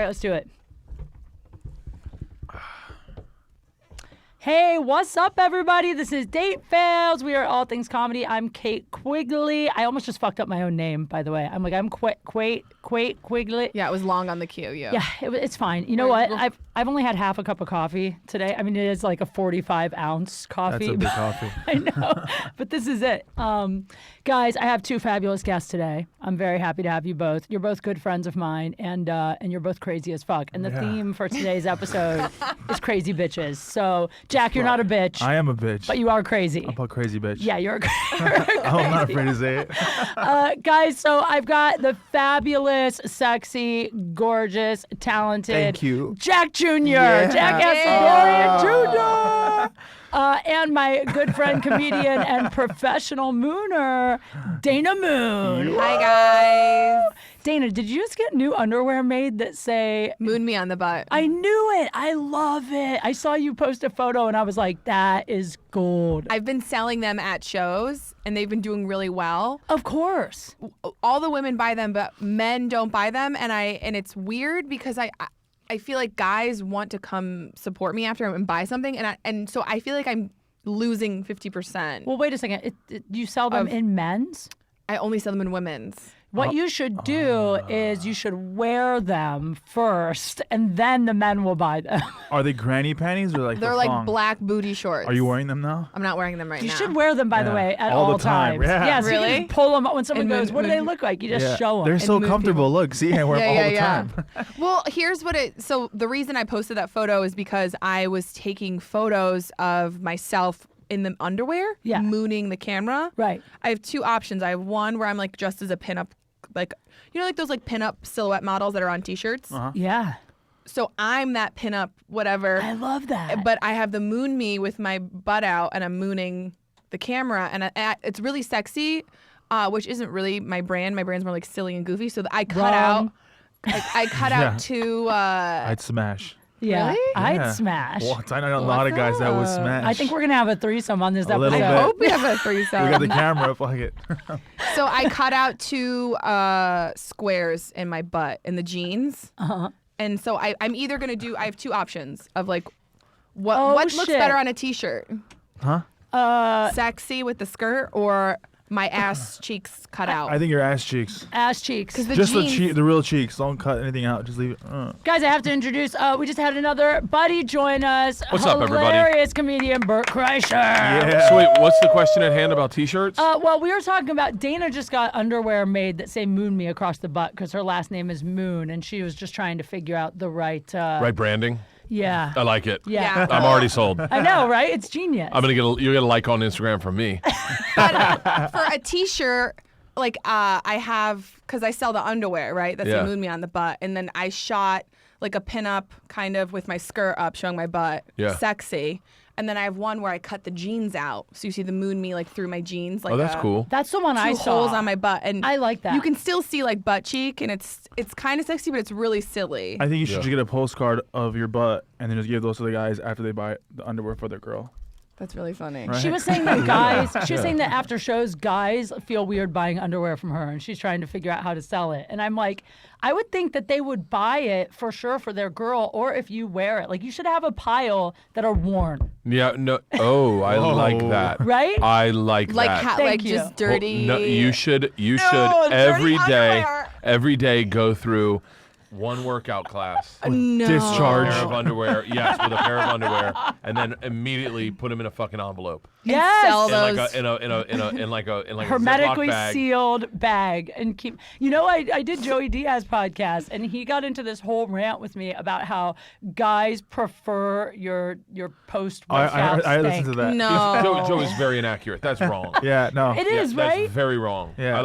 let's do it. Hey, what's up, everybody? This is Date Fails. We are All Things Comedy. I'm Kate Quigley. I almost just fucked up my own name, by the way. I'm Kate Quigley. Yeah, it was long on the queue. Yeah, it's fine. You know what? I've only had half a cup of coffee today. I mean, it is like a 45-ounce coffee. That's a big coffee. I know, but this is it. Guys, I have two fabulous guests today. I'm very happy to have you both. You're both good friends of mine, and you're both crazy as fuck. And the theme for today's episode is crazy bitches. So, Jack, you're not a bitch. I am a bitch. But you are crazy. I'm a crazy bitch. Yeah, you're crazy. I'm not afraid to say it. Guys, so I've got the fabulous, sexy, gorgeous, talented Thank you. Jack Jr. Yeah. Jack Dorian Jr. And my good friend, comedian, and professional mooner, Dana Moon. Hi, guys. Dana, did you just get new underwear made that say... Moon me on the butt. I knew it. I love it. I saw you post a photo, and I was like, that is gold. I've been selling them at shows, and they've been doing really well. Of course. All the women buy them, but men don't buy them, and it's weird because I feel like guys want to come support me after and buy something, and so I feel like I'm losing 50%. Well, wait a second. You sell them in men's? I only sell them in women's. What you should do is you should wear them first, and then the men will buy them. Are they granny panties or like They're the like thong? black booty shorts. Are you wearing them now? I'm not wearing them right now. You should wear them, by the way, at all all the time. times. Yeah. So you Really? can pull them up when someone And goes, what do they look like? You just show them. They're so mood comfortable. people. Look, see, I wear them all the time. Well, here's what so the reason I posted that photo is because I was taking photos of myself in the underwear, mooning the camera. Right. I have two options. I have one where I'm like dressed as a pinup, like, you know, like those like pinup silhouette models that are on t-shirts. Yeah. So I'm that pinup, whatever. I love that. But I have the moon me with my butt out, and I'm mooning the camera, and it's really sexy, which isn't really my brand. My brand's more like silly and goofy. So I cut out. I cut out two. I'd smash. Yeah. Really? I'd smash. What? I know a lot of guys that would smash. I think we're going to have a threesome on this A little episode. bit. I hope we have a threesome. We got the camera. Fuck it. So I cut out two squares in my butt in the jeans. And so I'm either going to do, I have two options of like, what looks better on a t-shirt? Sexy with the skirt or my ass cheeks cut out? I think your ass cheeks. Ass cheeks. Just the real cheeks. Don't cut anything out. Just leave it. Guys, I have to introduce, we just had another buddy join us. What's up, everybody? Hilarious comedian, Bert Kreischer. Yeah. So wait, what's the question at hand about t-shirts? Well, we were talking about Dana just got underwear made that say Moon Me across the butt because her last name is Moon, and she was just trying to figure out the right... right branding? Yeah. I like it. Yeah. I'm already sold. I know, right? It's genius. You'll get a like on Instagram from me. But for a t-shirt, like I have, because I sell the underwear, right? That's Yeah. Moon Me on the butt. And then I shot like a pinup kind of with my skirt up showing my butt. Yeah. Sexy. And then I have one where I cut the jeans out. So you see the Moon Me like through my jeans. Like That's cool. That's the one I two saw. holes on my butt. And I like that. You can still see like butt cheek, and it's kind of sexy, but it's really silly. I think you should Yeah. just get a postcard of your butt and then just give those to the guys after they buy the underwear for their girl. That's really funny. Right. She was saying that she was saying that after shows, guys feel weird buying underwear from her, and she's trying to figure out how to sell it. And I'm like, I would think that they would buy it for sure for their girl, or if you wear it. Like, you should have a pile that are worn. Yeah, no. Oh, I like that. Right? I like Like that. Thank like you. just dirty. No, you should dirty underwear. every day go through one workout class. No. Discharge. Pair of underwear, yes, with a pair of underwear, and then immediately put them in a fucking envelope. Yes. sell In those. like a Hermetically Ziploc bag. sealed bag and keep. You know, I did Joey Diaz podcast, and he got into this whole rant with me about how guys prefer your post workout I listened to that. No. Joe is very inaccurate. That's wrong. Yeah, no. It is, That's right? very wrong. Yeah.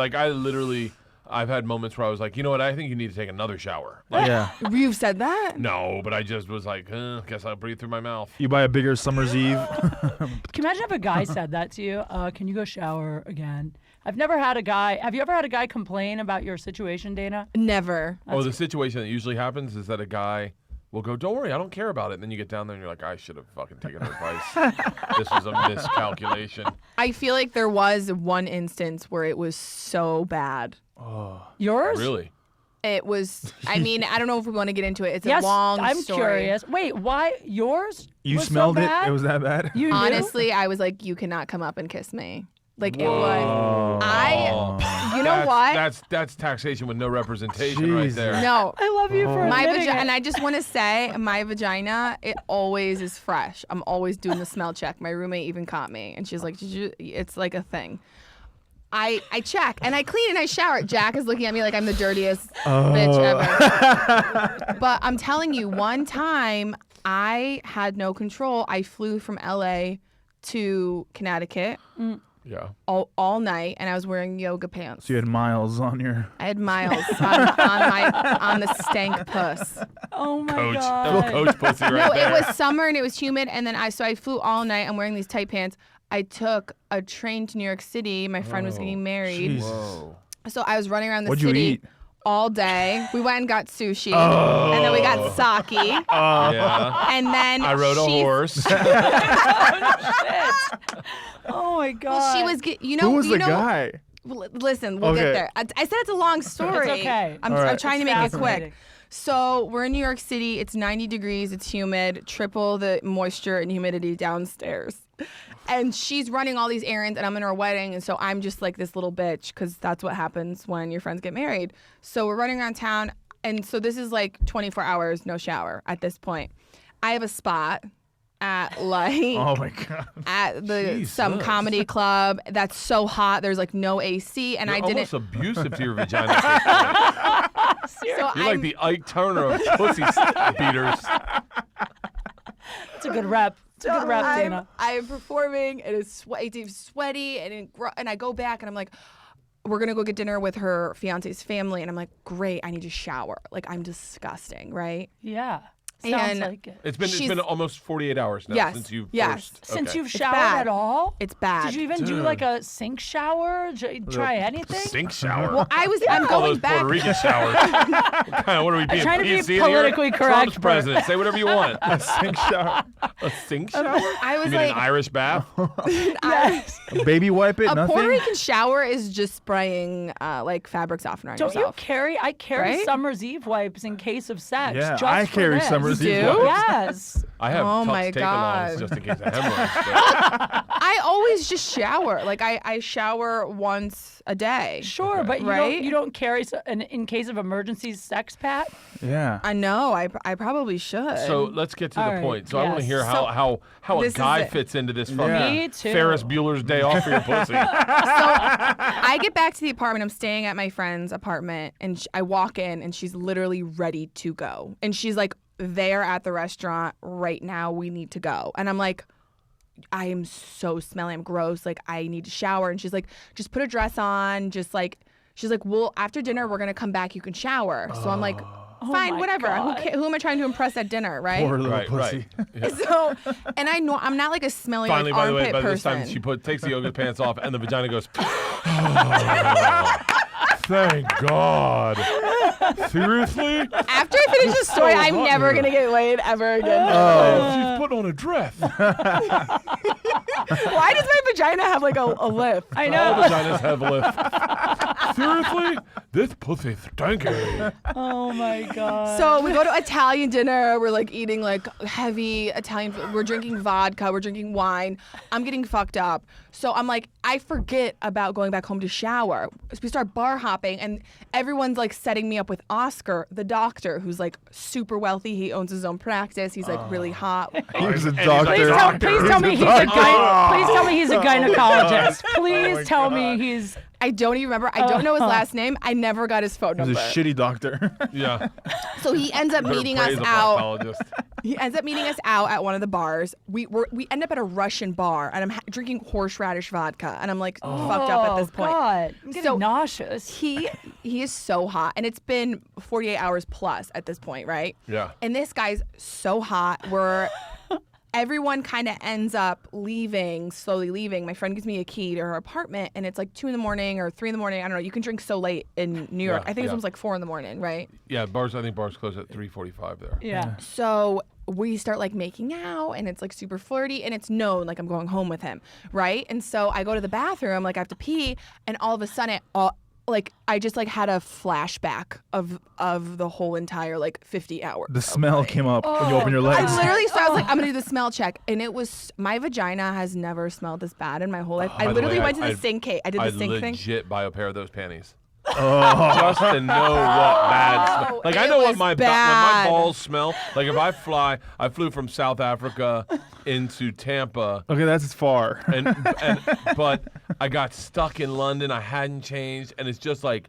I've had moments where I was like, you know what? I think you need to take another shower. Like, Yeah. You've said that? no, but I just was like, guess I'll breathe through my mouth. You buy a bigger summer's eve. Can you imagine if a guy said that to you? Can you go shower again? I've never had a guy. Have you ever had a guy complain about your situation, Dana? Never. The situation that usually happens is that a guy will go, don't worry, I don't care about it. And then you get down there and you're like, I should have fucking taken advice. This was a miscalculation. I feel like there was one instance where it was so bad. Yours? Really? It was, I mean, I don't know if we want to get into it. It's Yes, a long I'm story. curious. Wait, why yours? You was smelled so it? bad? It was that bad? You knew? Honestly, I was like, you cannot come up and kiss me. Like, it was. Oh. You know what? That's taxation with no representation right Jesus. there. No. I love you for My admitting vagina, it. and I just want to say, my vagina, it always is fresh. I'm always doing the smell check. My roommate even caught me, and she's like, "Did you?" It's like a thing. I check and I clean and I shower. Jack is looking at me like I'm the dirtiest bitch ever. But I'm telling you, one time I had no control. I flew from LA to Connecticut Yeah. all night, and I was wearing yoga pants. So you had miles on your... I had miles on the stank puss. Oh my Coach. god. Coach pussy right No, there. it was summer and it was humid, and then I flew all night. I'm wearing these tight pants. I took a train to New York City. My friend was getting married, Jesus. Whoa. so I was running around the What'd you city eat? all day. We went and got sushi, and then we got sake, Yeah. and then I rode a she- horse. Oh my god. Well, she was, you know, Who was you the know. guy? Listen, we'll get Okay. there. I said it's a long story. It's okay. I'm All right. trying to It's make it quick. fascinating. So we're in New York City. It's 90 degrees. It's humid. Triple the moisture and humidity downstairs. And she's running all these errands, and I'm in her wedding, and so I'm just like this little bitch, because that's what happens when your friends get married. So we're running around town, and so this is like 24 hours, no shower at this point. I have a spot at like Oh my God. at the some Jesus. comedy club that's so hot. There's like no AC, and You're I didn't. almost abusive to your vagina. at this point. So You're like the Ike Turner of pussy beaters. It's a good rep. It's a good rep, Dana. I'm performing, and it's sweaty, and I go back, and I'm like, we're gonna go get dinner with her fiance's family, and I'm like, great, I need to shower. Like, I'm disgusting, right? Yeah. Sounds And like it. It's She's- been almost 48 hours now Yes, since you yes. first. Since okay. you've showered bad. at all? It's bad. Did you even do like a sink shower? Try anything? Sink shower. Well, I'm All going those back. Puerto Rican showers. What are we being trying to be PC in here? politically correct, Trump's but- president. Say whatever you want. A sink shower. A sink shower? I was You mean like, an Irish bath? Yes. Baby wipe it? a Nothing? Puerto Rican shower is just spraying like fabric softener on Don't you yourself. carry? I carry Right? Summer's Eve wipes in case of sex. Yeah, just I for carry this. Summer's You Eve do? wipes. Yes. I have Oh Tux my take-alongs God. just in case of hemorrhoids. but- I always just shower. Like I shower once a day. Sure, but Right? you don't carry an in case of emergencies sex pat. Yeah. I know. I probably should. So let's get to All the right, point. So I want to yes. hear So, how a this is guy it. fits into this fucking Yeah. Me too. Ferris Bueller's Day Off for your pussy. I get back to the apartment. I'm staying at my friend's apartment, and I walk in, and she's literally ready to go. And she's like, there at the restaurant right now. We need to go. And I'm like, I am so smelly. I'm gross. Like, I need to shower. And she's like, just put a dress on. Just like, she's like, well, after dinner, we're going to come back. You can shower. So I'm like, fine, my whatever. God. Who am I trying to impress at dinner, right? Poor little Right, pussy. right. Yeah. So, and I know I'm not like a smelly Finally, like, by the way, armpit by this person. time she takes the yoga pants off and the vagina goes. Thank God. Seriously? After I finish the story, I'm hot never here. gonna get laid ever again. She's putting on a dress. Why does my vagina have like a lift? I All know. vaginas have lift. Seriously? This pussy's stinky. Oh my god. So we go to Italian dinner. We're like eating like heavy Italian food. We're drinking vodka. We're drinking wine. I'm getting fucked up. So I'm like, I forget about going back home to shower. So we start bar hopping, and everyone's like setting me up with Oscar, the doctor, who's like super wealthy. He owns his own practice. He's like really hot. He's a And he's doctor. like, Please tell me he's a please tell me he's a gynecologist. Please tell me he's I don't even remember. I don't know his last name. I never got his phone He's number. a shitty doctor. Yeah. So he ends up Better meeting us praise a out. proctologist. He ends up meeting us out at one of the bars. We end up at a Russian bar, and I'm drinking horseradish vodka, and I'm like fucked up at this point. Oh, God. I'm getting So- nauseous. He is so hot, and it's been 48 hours plus at this point, right? Yeah. And this guy's so hot. Everyone kind of ends up slowly leaving. My friend gives me a key to her apartment, and it's like 2 a.m. or 3 a.m. I don't know. You can drink so late in New York. Yeah, I think yeah. it was like 4 a.m, right? Yeah, I think bars close at 3:45 there. Yeah. So we start like making out, and it's like super flirty, and it's known like I'm going home with him, right? And so I go to the bathroom, like I have to pee, and all of a sudden like I just like had a flashback of the whole entire like 50 hours. The smell came up when you open your I legs. literally, so I was like, I'm gonna do the smell check, and it was, my vagina has never smelled this bad in my whole life. I By the literally way, went to the sink, Kate. I did the sink I thing. legit buy a pair of those panties. Oh. Just to know what bad smell. Like I it know what was my when my bad. balls smell. Like if I flew from South Africa into Tampa, Okay, that's as far. but I got stuck in London. I hadn't changed, and it's just like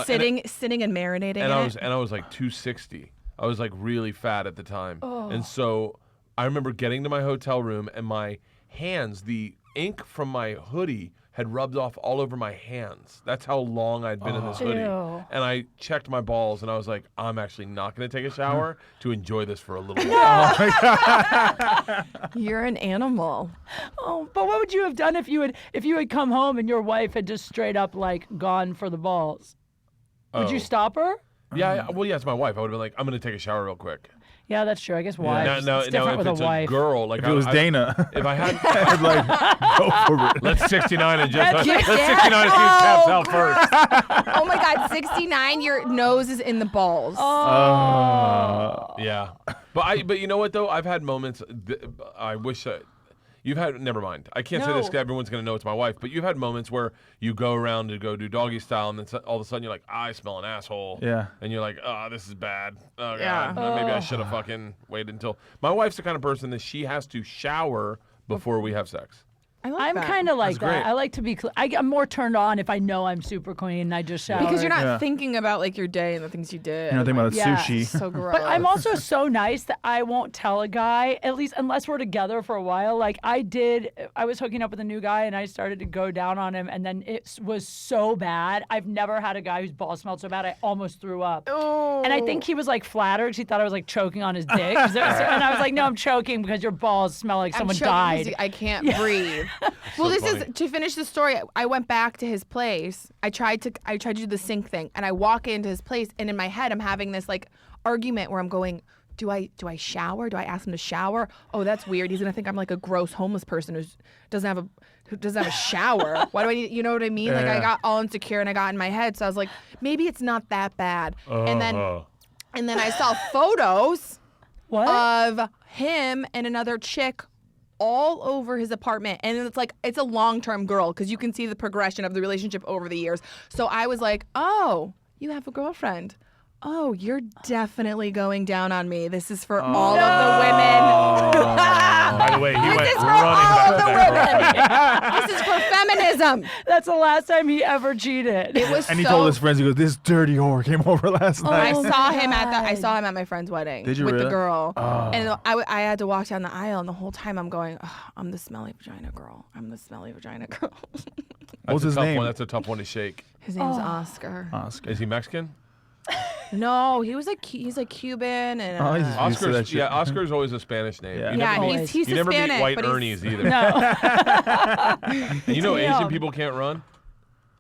Sitting and marinating and in I was like 260. I was like really fat at the time, and so I remember getting to my hotel room, and my hands, the ink from my hoodie had rubbed off all over my hands. That's how long I'd been in this hoodie. Ew. And I checked my balls, and I was like, I'm actually not going to take a shower to enjoy this for a little while. it. You're an animal. Oh, but what would you have done if you had come home and your wife had just straight up like gone for the balls? Would you Oh. stop her? Yeah, well, yeah, it's my wife. I would have been like, I'm going to take a shower real quick. Yeah, that's true. I guess wives. Now, it's different if with it's a wife. girl, like If it was Dana, if I had, I'd like go for it. let's 69 and just Get let's there. 69 and see who taps out first. Oh my God, 69. Your nose is in the balls. Oh. Yeah, but you know what though? I've had moments. I wish you've had. Never mind. I can't say this No. because everyone's gonna know it's my wife. But you've had moments where you go around to go do doggy style, and then all of a sudden you're like, I smell an asshole. Yeah. And you're like, oh, this is bad. Oh Yeah. God, maybe I should have fucking waited until. My wife's the kind of person that she has to shower before we have sex. I like I'm that. kind of like That's great. that. I like to be. I'm more turned on if I know I'm super clean and I just shower. because you're not Yeah. thinking about like your day and the things you did. You know, think about Yeah. sushi. So gross. But I'm also so nice that I won't tell a guy, at least unless we're together for a while. Like I was hooking up with a new guy and I started to go down on him, and then it was so bad. I've never had a guy whose balls smelled so bad I almost threw up. Oh. And I think he was like flattered because he thought I was like choking on his dick. And I was like, no, I'm choking because your balls smell like someone choking died. because I can't breathe. Well, this funny. is to finish the story. I went back to his place. I tried to do the sink thing, and I walk into his place, and in my head, I'm having this like argument where I'm going, do I shower? Do I ask him to shower? Oh, that's weird. He's gonna think I'm like a gross homeless person who doesn't have a shower. Why do I need? You know what I mean? Like I Yeah. got all insecure and I got in my head. So I was like, maybe it's not that bad. And then I saw photos What? of him and another chick all over his apartment, and it's a long-term girl because you can see the progression of the relationship over the years. So I was like, oh, you have a girlfriend. Oh, you're definitely going down on me. This is for all of the women. By the way, he went This is for running all back of to the that girlfriend. This is for feminism. That's the last time he ever cheated. It was And he so. told his friends, he goes, "This dirty whore came over last I night." Oh, saw him God. I saw him at my friend's wedding Did you with the really? girl, Oh. and I had to walk down the aisle, and the whole time I'm going, oh, I'm the smelly vagina girl. I'm the smelly vagina girl. What's his name? That's a tough one to shake. His name's Oscar. Oscar. Is he Mexican? No, he's like Cuban and. Oh, he's used to that Oscar's, shit. yeah, Oscar's always a Spanish name. Yeah. You yeah, never and meet, he's you never Hispanic, meet white but he's, Ernie's either. No. And you know Damn. Asian people can't run?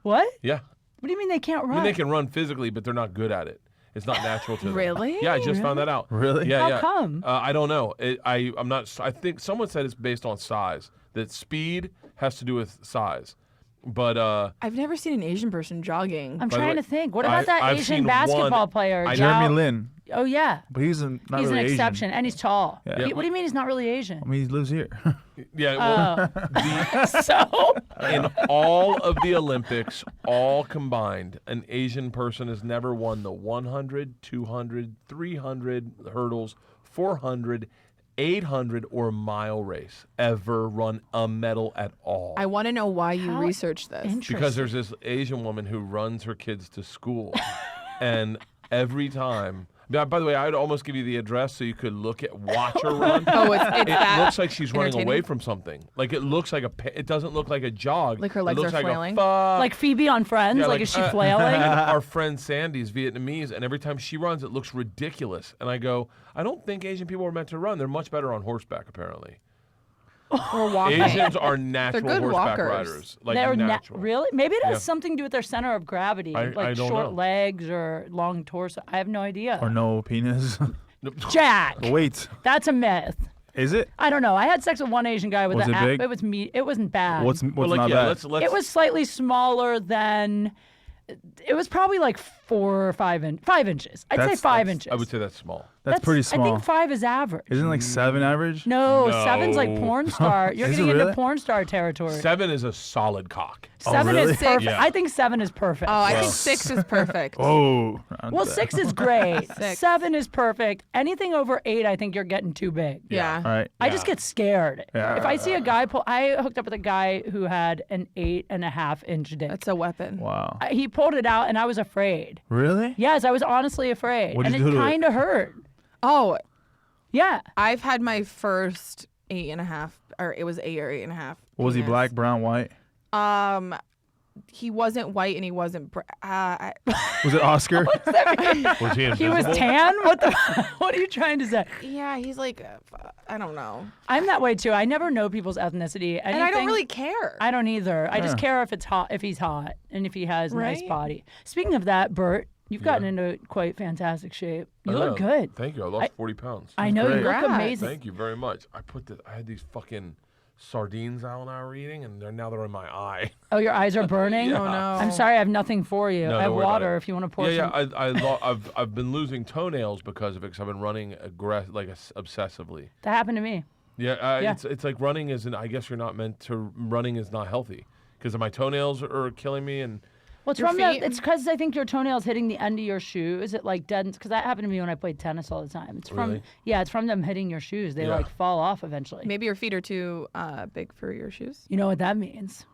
What? Yeah. What do you mean they can't I run? mean, they can run physically, but they're not good at it. It's not natural to them. Really? Yeah, I just found that out. Really? Yeah, How yeah. come? I don't know. I'm not. I think someone said it's based on size. That speed has to do with size. But I've never seen an Asian person jogging. I'm By the trying way, to think. What about that I've Asian seen basketball one- player? Jeremy Zhao- Lin, Oh yeah. but he's not He's really an Asian. exception, and he's tall. Yeah. What do you mean he's not really Asian? I mean, he lives here. yeah, well, Oh. So in all of the Olympics, all combined, an Asian person has never won the 100, 200, 300 hurdles, 400, 800, or mile race. Ever run a medal at all? I want to know why you How researched this. interesting. Because there's this Asian woman who runs her kids to school, and every time. By the way, I'd almost give you the address so you could watch her run. Oh, it's It that. looks like she's running entertaining? away from something. Like it looks like it doesn't look like a jog. Like her It legs looks are like flailing? like Phoebe on Friends, Yeah, like is she and flailing? our friend Sandy's Vietnamese, and every time she runs, it looks ridiculous. And I go, I don't think Asian people are meant to run. They're much better on horseback, apparently. Or walking. Asians are natural good horseback walkers. riders. Like They're natural. really? Maybe it has Yeah. something to do with their center of gravity, I like don't short know. legs or long torso. I have no idea. Or no penis. Jack, Wait, that's a myth. is it? I don't know. I had sex with one Asian guy with Was an it big? It was me. It wasn't bad. What's Well, like, not yeah, that? let's It was slightly smaller than It was probably like 4 or 5 inches. I'd say That's- 5 inches. I would say that's small. That's pretty I small. think 5 is average. Isn't it like 7 average? No, No. 7's like porn star. You're Is it getting into really? porn star territory. 7 is a solid cock. 7 really? is perfect. Yeah. I think 7 is perfect. Oh, I think 6 is perfect. Oh. Well, 6 is great. 6. 7 is perfect. Anything over 8, I think you're getting too big. Yeah. All right. I just get scared. Yeah. If I see a guy I hooked up with a guy who had an 8.5-inch dick. That's a weapon. Wow. He pulled it out, and I was afraid. Really? Yes, I was honestly afraid, What'd and you it do to it? kind of hurt. Oh, Yeah. I've had my first 8.5, or it was 8 or 8.5. Was he penis. black, brown, white? He wasn't white and he wasn't. Was it Oscar? Was he He was invisible? tan? What are you trying to say? Yeah, he's like, I don't know. I'm that way too. I never know people's ethnicity. And I don't Anything- really care. I don't either. I just care if it's hot, if he's hot, and if he has a nice Right? body. Speaking of that, Bert, you've gotten into quite fantastic shape. You I look know. good. Thank you. I lost 40 pounds. I know you great. look Congrats. amazing. Thank you very much. I had these fucking sardines Al and I were eating, and now they're in my eye. Oh, your eyes are burning. Oh no. I'm sorry, I have nothing for you. No, I have don't worry about water it. if you want to pour Yeah, some. I've been losing toenails because of it. Because I've been running obsessively. That happened to me. Yeah, Yeah. It's like running isn't. I guess you're not meant to. Running is not healthy because my toenails are killing me, and Well, it's Your from the. feet? It's because I think your toenails hitting the end of your shoe. Is it like dead? Because that happened to me when I played tennis all the time. It's from. Really? Yeah, it's from them hitting your shoes. They Yeah. like fall off eventually. Maybe your feet are too big for your shoes. You know what that means?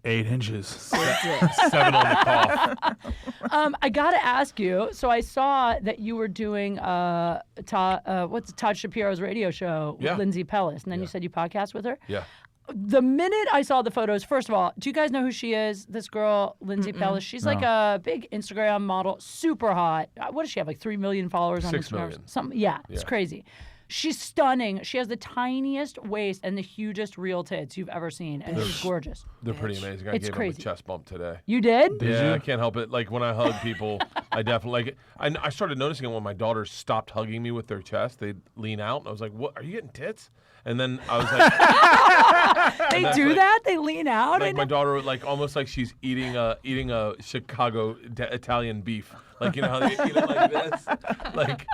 8 inches. 7 on the cough. I gotta ask you. So I saw that you were doing what's Todd Shapiro's radio show with Yeah. Lindsay Pellis, and then you Yeah. said you podcast with her. Yeah. The minute I saw the photos, first of all, do you guys know who she is? This girl, Lindsay Pellis. She's like a big Instagram model, super hot. What does she have? Like 3 million followers on 6 Instagram? million. Something. Yeah, it's Yeah. crazy. She's stunning. She has the tiniest waist and the hugest real tits you've ever seen, and she's gorgeous. They're pretty amazing. I It's gave crazy. him a chest bump today. You did? Yeah, I can't help it. Like when I hug people, I definitely like it. I started noticing it when my daughters stopped hugging me with their chest. They'd lean out, and I was like, "What? Are you getting tits?" And then I was like, They that's do like- that? They lean out? like my daughter, like almost like she's eating a Chicago Italian beef. Like you know how they eat it like this, like,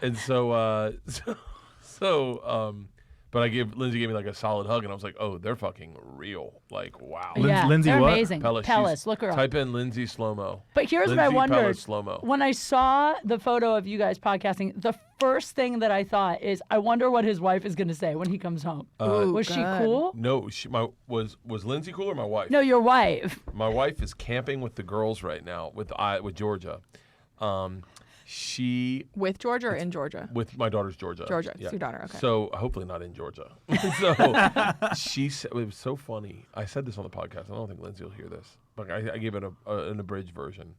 and but Lindsay gave me like a solid hug, and I was like, oh, they're fucking real. Like, wow. Yeah, Lindsay they're what? amazing. Pellis, Pellis, she's- look her up. Type in Lindsay slow-mo. But here's what I Lindsay wondered. Pellis slow-mo. When I saw the photo of you guys podcasting, the first thing that I thought is, I wonder what his wife is going to say when he comes home. Ooh, Was she good. cool? No, was Lindsay cool or my wife? No, your wife. My wife is camping with the girls right now with Georgia. She With Georgia or in Georgia? with my daughter's Georgia. Georgia, it's your daughter, okay. So hopefully not in Georgia. So she said, it was so funny. I said this on the podcast. I don't think Lindsay will hear this, but I gave it an abridged version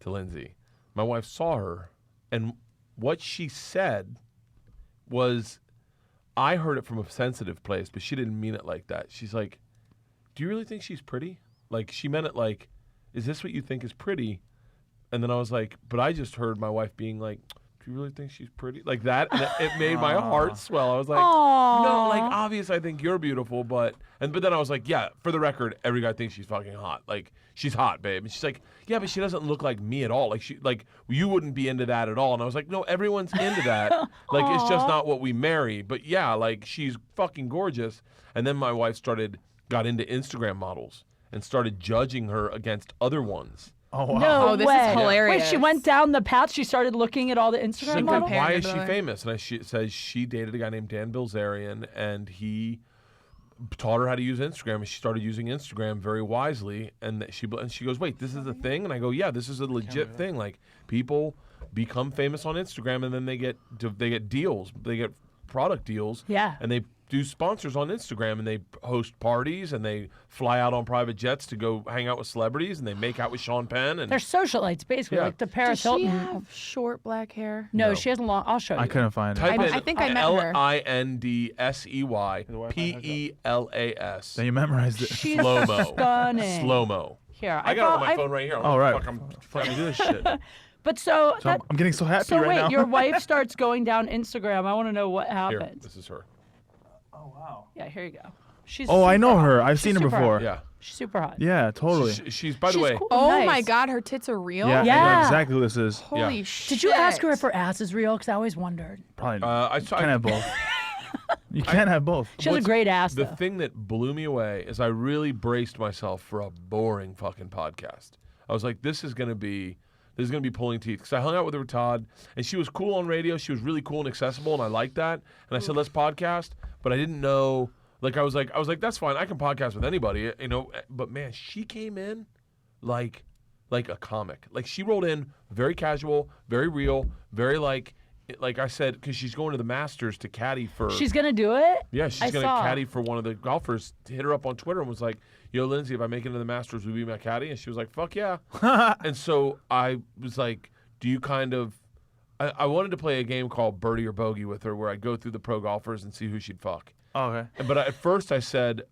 to Lindsay. My wife saw her, and what she said was, I heard it from a sensitive place, but she didn't mean it like that. She's like, "Do you really think she's pretty?" Like she meant it like, "Is this what you think is pretty?" And then I was like, but I just heard my wife being like, "Do you really think she's pretty?" Like that, and it made my heart swell. I was like, no, like obvious, I think you're beautiful, but then I was like, yeah, for the record, every guy thinks she's fucking hot. Like she's hot, babe. And she's like, yeah, but she doesn't look like me at all. Like you wouldn't be into that at all. And I was like, no, everyone's into that. Like it's just not what we marry. But yeah, like she's fucking gorgeous. And then my wife got into Instagram models and started judging her against other ones. Oh, wow. No Oh, this is way. hilarious. Wait, she went down the path. She started looking at all the She's Instagram like, models? why Compared is to she the- famous? And she says she dated a guy named Dan Bilzerian, and he taught her how to use Instagram, and she started using Instagram very wisely. And she goes, wait, this is a thing? And I go, yeah, this is a legit thing. Like people become famous on Instagram, and then they get deals, they get product deals, Yeah. and they do sponsors on Instagram, and they host parties, and they fly out on private jets to go hang out with celebrities, and they make out with Sean Penn. And They're socialites, basically, Yeah. like the Paris Does she Hilton. have short black hair? No, No. she has long. I'll show you. I couldn't find it. type in I think I met her. LINDSEYPELAS. Then you memorized it. She's Slow-mo. stunning. Slow-mo. Here, I got it on my I've- phone right here. Oh, right. Fuck, I'm fucking do this shit. But so, So I'm getting so happy so right wait, now. your wife starts going down Instagram. I want to know what Here, happens. this is her. Oh, wow. Yeah, here you go. She's Oh, I know super her. hot. I've She's seen her super hot. before. Yeah. She's super hot. Yeah, totally. She's by the She's way. cool. Oh Nice. my God, her tits are real. Yeah, Yeah. exactly what this is. Holy Yeah. shit. Did you ask her if her ass is real? Because I always wondered. Probably. I Can't have both. You can't have both. She has a great ass, The though. thing that blew me away is I really braced myself for a boring fucking podcast. I was like, this is gonna be pulling teeth. Because I hung out with her with Todd, and she was cool on radio. She was really cool and accessible, and I liked that. And I said, let's podcast. But I didn't know. Like I was like, that's fine. I can podcast with anybody, you know. But man, she came in like a comic. Like she rolled in very casual, very real, very like I said, because she's going to the Masters to caddy for. She's going to do it? Yeah, she's I going to saw. caddy for one of the golfers. Hit her up on Twitter and was like, yo, Lindsay, if I make it into the Masters, will you be my caddy? And she was like, fuck yeah. And so I was like, do you kind of. I wanted to play a game called Birdie or Bogey with her where I go through the pro golfers and see who she'd fuck. Oh, okay. But at first I said,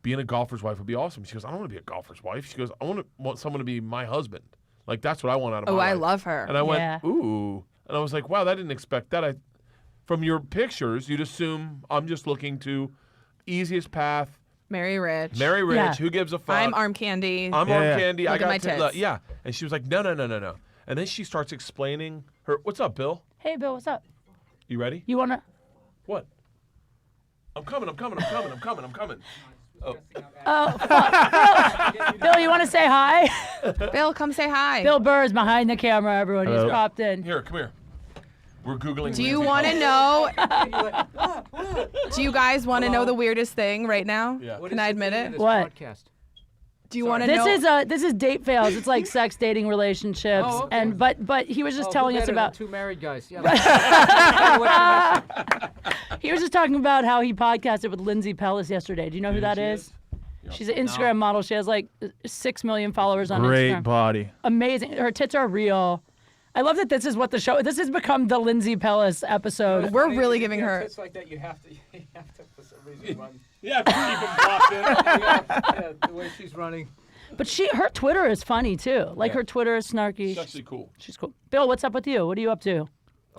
being a golfer's wife would be awesome. She goes, I don't want to be a golfer's wife. She goes, I want someone to be my husband. Like, that's what I want out of my life. I love her. And I went, Yeah. ooh. And I was like, wow, I didn't expect that. From your pictures, you'd assume I'm just looking to easiest path, Mary Rich. marry rich, Yeah. who gives a fuck? I'm arm candy. I'm Yeah, arm yeah. candy. Look I at got my tits. Yeah. And she was like, no. And then she starts explaining her, what's up, Bill? Hey, Bill, what's up? You ready? You want to? What? I'm coming. Bill, you want to say hi? Bill, come say hi. Bill Burr is behind the camera, everyone. He's Hello. popped in. Here, come here. We're Googling. Do you Lindsay want to Collins. know? Do you guys want to know the weirdest thing right now? Yeah. Can I admit it? What? Do you want to know? This is date fails. It's like sex, dating, relationships, Oh, okay. and but he was just telling us about. two married guys. Yeah. He was just talking about how he podcasted with Lindsay Pellis yesterday. Do you know who that is? She's an Instagram model. She has like 6 million followers on Great Instagram. body. Amazing. Her tits are real. I love that this is what the show. This has become the Lindsay Pellis episode. We're really giving her. It's like that. You have to for some reason run. Yeah, keep them blocked in. Yeah, the way she's running. But her Twitter is funny too. Like her Twitter is snarky. It's actually cool. She's cool. Bill, what's up with you? What are you up to?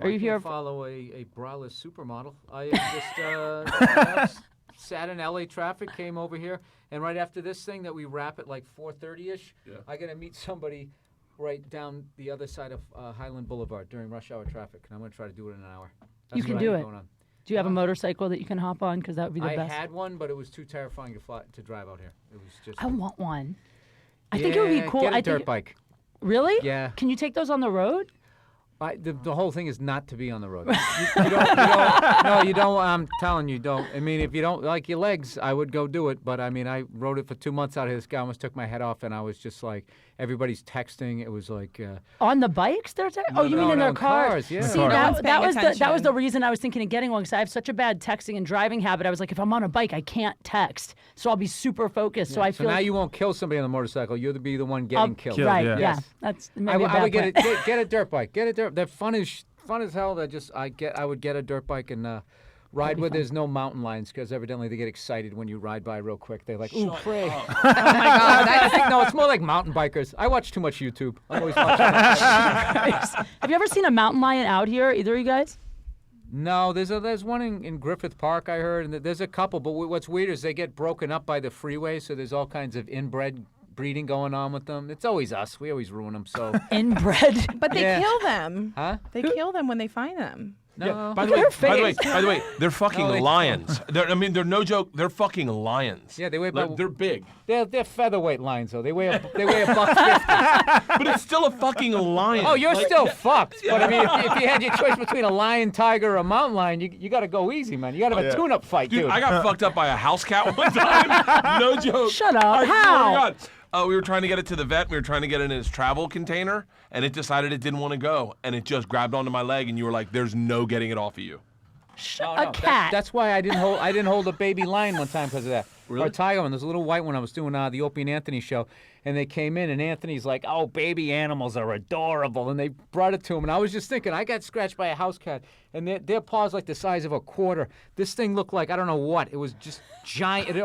Are you I here? follow a braless supermodel. I just sat in LA traffic, came over here, and right after this thing that we wrap at like 4:30ish, I gotta meet somebody right down the other side of Highland Boulevard during rush hour traffic, and I'm gonna try to do it in an hour. You That's can what I do got it. going on. Do you have a motorcycle that you can hop on? Because that would be the I best. had one, but it was too terrifying to drive out here. It was just. I want one. I think it would be cool. Get a I dirt think. bike. Really? Yeah. Can you take those on the road? The whole thing is not to be on the road. You don't. I'm telling you, don't. I mean, if you don't like your legs, I would go do it. But I mean, I rode it for 2 months out here. This guy almost took my head off, and I was just like, everybody's texting. It was like. On the bikes, they're oh, you mean in their in cars? cars, yeah. See, No one's that paying was that was the attention. reason I was thinking of getting one because I have such a bad texting and driving habit. I was like, if I'm on a bike, I can't text, so I'll be super focused. So I So feel now like you won't kill somebody on the motorcycle. You'll be the one getting killed. Killed, right. yeah. Yeah, Yes. that's I, maybe a I bad would plan. get a dirt bike. Get a dirt. They're fun as hell. That just I would get a dirt bike and ride where there's no mountain lions because evidently they get excited when you ride by real quick. They're like, ooh, Craig. Oh my God. I think no, it's more like mountain bikers. I watch too much YouTube. I'm always watching. Have you ever seen a mountain lion out here? Either of you guys? No, there's one in Griffith Park I heard, and there's a couple. But what's weird is they get broken up by the freeway, so there's all kinds of inbred breeding going on with them. It's always us. We always ruin them. So, Inbred. But they Yeah. kill them. huh? They kill them when they find them. No. By the Look way, at her by the way, they're fucking No, they- lions. They're no joke. They're fucking lions. Yeah, they weigh Like, about- they're big, They're featherweight lions, though. They weigh a $1.50. but it's still a fucking lion. Oh, you're Like, still fucked. But I mean, if you had your choice between a lion, tiger, or a mountain lion, you got to go easy, man. You got to have a tune-up fight, Dude, dude. I got fucked up by a house cat one time. No joke. Shut up. I swear to How? God. We were trying to get it to the vet. We were trying to get it in his travel container, and it decided it didn't want to go, and it just grabbed onto my leg, and you were like, "There's no getting it off of you." A cat. That's why I didn't hold a baby lion one time because of that. Really? Or a tiger one. There's a little white one. I was doing the Opie and Anthony show, and they came in, and Anthony's like, "Oh, baby animals are adorable," and they brought it to him, and I was just thinking, I got scratched by a house cat, and their paws like the size of a quarter. This thing looked like I don't know what. It was just giant. And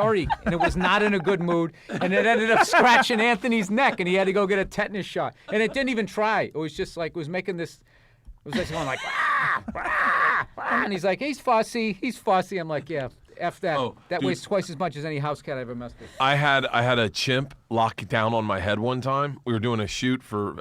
it was not in a good mood, and it ended up scratching Anthony's neck, and he had to go get a tetanus shot, and it didn't even try. It was just like it was making this. It was just going like, "Rah, rah, rah," and he's like, he's fussy. I'm like, yeah. F that. Oh, that dude. weighs twice as much as any house cat I've ever messed with. I had a chimp lock down on my head one time. We were doing a shoot for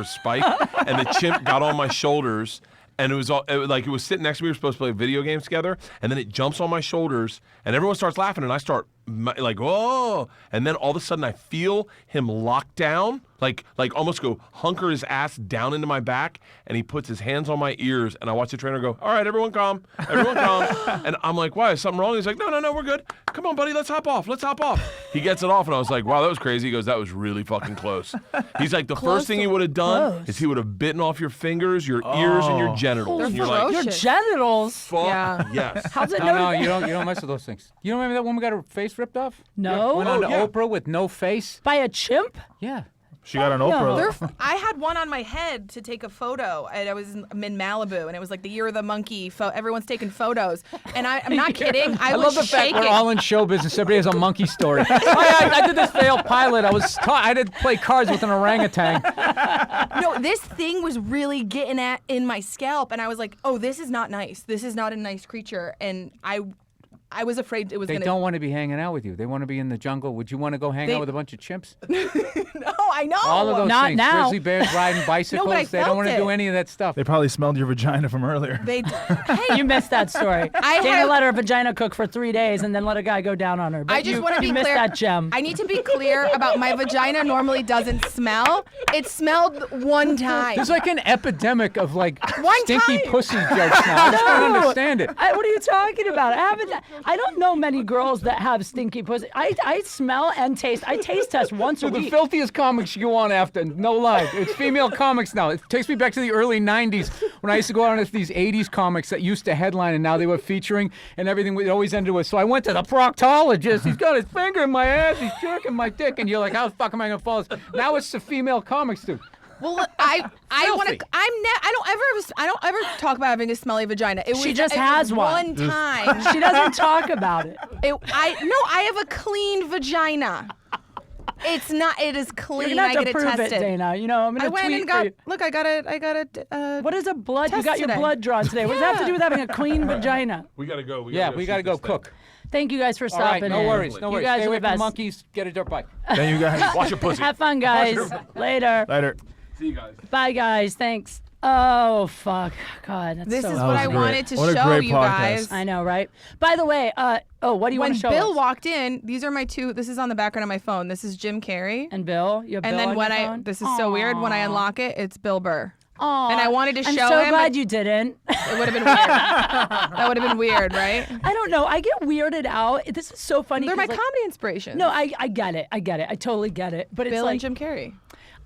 Spike, and the chimp got on my shoulders, and it was sitting next to me. We were supposed to play video games together, and then it jumps on my shoulders, and everyone starts laughing, and I start like, oh, and then all of a sudden I feel him lock down, like almost go hunker his ass down into my back, and he puts his hands on my ears, and I watch the trainer go, all right, everyone calm, and I'm like, why, is something wrong? He's like, no, we're good. Come on, buddy, let's hop off. He gets it off, and I was like, wow, that was crazy. He goes, that was really fucking close. He's like, the first thing he would have done is he would have bitten off your fingers, your ears, and your genitals. They're And you're like, ferocious. Your genitals. fuck Yeah. yes. How's it No, you don't mess with those things. You don't remember that woman got her face ripped off? No. Went on to yeah. Oprah with no face. By a chimp? Yeah. She got an Oprah. I had one on my head to take a photo, and I was in Malibu, and it was like the year of the monkey. Everyone's taking photos, and I'm not kidding. I was love the fact shaking. we're all in show business. Everybody has a monkey story. I did this failed pilot. I did play cards with an orangutan. No, this thing was really getting in my scalp, and I was like, oh, this is not nice. This is not a nice creature, and I was afraid it was They gonna. don't want to be hanging out with you. They want to be in the jungle. Would you want to go hang out with a bunch of chimps? No, I know. All of those Not things. now. Grizzly bears riding bicycles. I They don't felt want to do it. any of that stuff. They probably smelled your vagina from earlier. Hey, You missed that story. Dana let her vagina cook for 3 days and then let a guy go down on her. But I just you, want to be you missed clear. that gem. I need to be clear about my vagina. Normally doesn't smell. It smelled one time. There's like an epidemic of like One stinky time. pussy jokes now. I just don't understand it. What are you talking about? I don't know many girls that have stinky pussy. I smell and taste. I taste test once a The week. filthiest comics you go on after, no lie. It's female comics now. It takes me back to the early 90s when I used to go on with these 80s comics that used to headline and now they were featuring and everything it always ended with, so I went to the proctologist. He's got his finger in my ass. He's jerking my dick. And you're like, how the fuck am I going to follow this? Now it's the female comics, dude. Well, I want Filthy. to. I don't ever talk about having a smelly vagina. She just has one. One time. She doesn't talk about it. I have a clean vagina. It's not. It is You're clean. gonna I have get to it prove tested. it, Dana. You know, I'm gonna I went tweet and for got. you. Look, I got a. What is a blood? You test got your today. blood drawn today. What does that have to do with having a clean vagina? We gotta go. We got to shoot go this thing. cook. Thank you guys for All right, stopping no in. worries. No You worries. guys Stay are away the from best. monkeys. Get a dirt bike. Then you guys. Wash your pussy. Have fun, guys. Later. Later. See you guys. Bye, guys. Thanks. Oh, fuck. God, that's This so is That what was I great. wanted to What a show great you podcast. guys. I know, right? By the way, what do you When want to show Bill us? walked in, these are my two. This is on the background of my phone. This is Jim Carrey. And Bill? You have And Bill then on when your I, phone? this is so weird. When I unlock it, it's Bill Burr. Aw. and I wanted to I'm show so him, glad but- you didn't. It would have been weird. That would have been weird, right? I don't know. I get weirded out. This is so funny. They're my 'cause, like, comedy inspirations. No, I get it. I get it. I totally get it. But it's Bill like and Jim Carrey.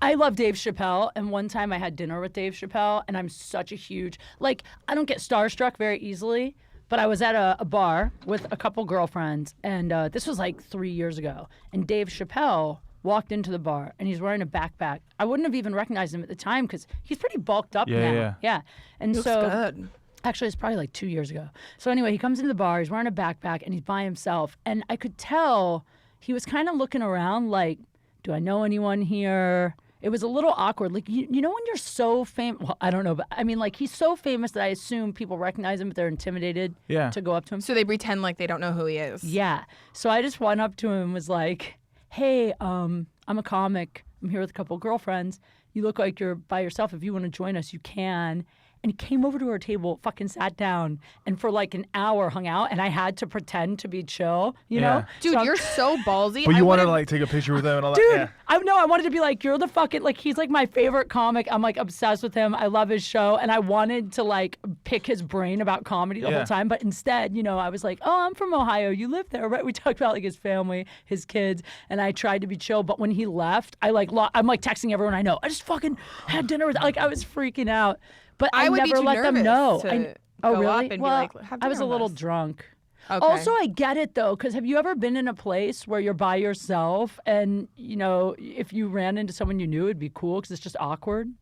I love Dave Chappelle, and one time I had dinner with Dave Chappelle, and I'm such a huge I don't get starstruck very easily, but I was at a bar with a couple girlfriends, and this was like 3 years ago, and Dave Chappelle walked into the bar, and he's wearing a backpack. I wouldn't have even recognized him at the time because he's pretty bulked up now. Yeah. And Looks so good. actually, it's probably like 2 years ago. So anyway, he comes into the bar, he's wearing a backpack, and he's by himself, and I could tell he was kind of looking around like, do I know anyone here? It was a little awkward. Like, you know when you're so famous, well, I don't know, but I mean, like, he's so famous that I assume people recognize him, but they're intimidated to go up to him. So they pretend like they don't know who he is. Yeah. So I just went up to him and was like, hey, I'm a comic. I'm here with a couple of girlfriends. You look like you're by yourself. If you want to join us, you can. And he came over to our table, fucking sat down, and for like an hour hung out, and I had to pretend to be chill, you know? Dude, So I'm- you're so ballsy. But I you want to would've- like take a picture with them and all Dude, that. I wanted to be like, you're the fucking, like, he's like my favorite comic. I'm like obsessed with him. I love his show. And I wanted to like pick his brain about comedy the whole time. But instead, you know, I was like, oh, I'm from Ohio. You live there, right? We talked about like his family, his kids. And I tried to be chill. But when he left, I'm like texting everyone I know. I just fucking had dinner with, like, I was freaking out. But I would be never too let them nervous know. to Oh, go really? up and be Well, like, "Have I was a dinner with little us." drunk. Okay. Also, I get it though, because have you ever been in a place where you're by yourself and, you know, if you ran into someone you knew, it'd be cool because it's just awkward?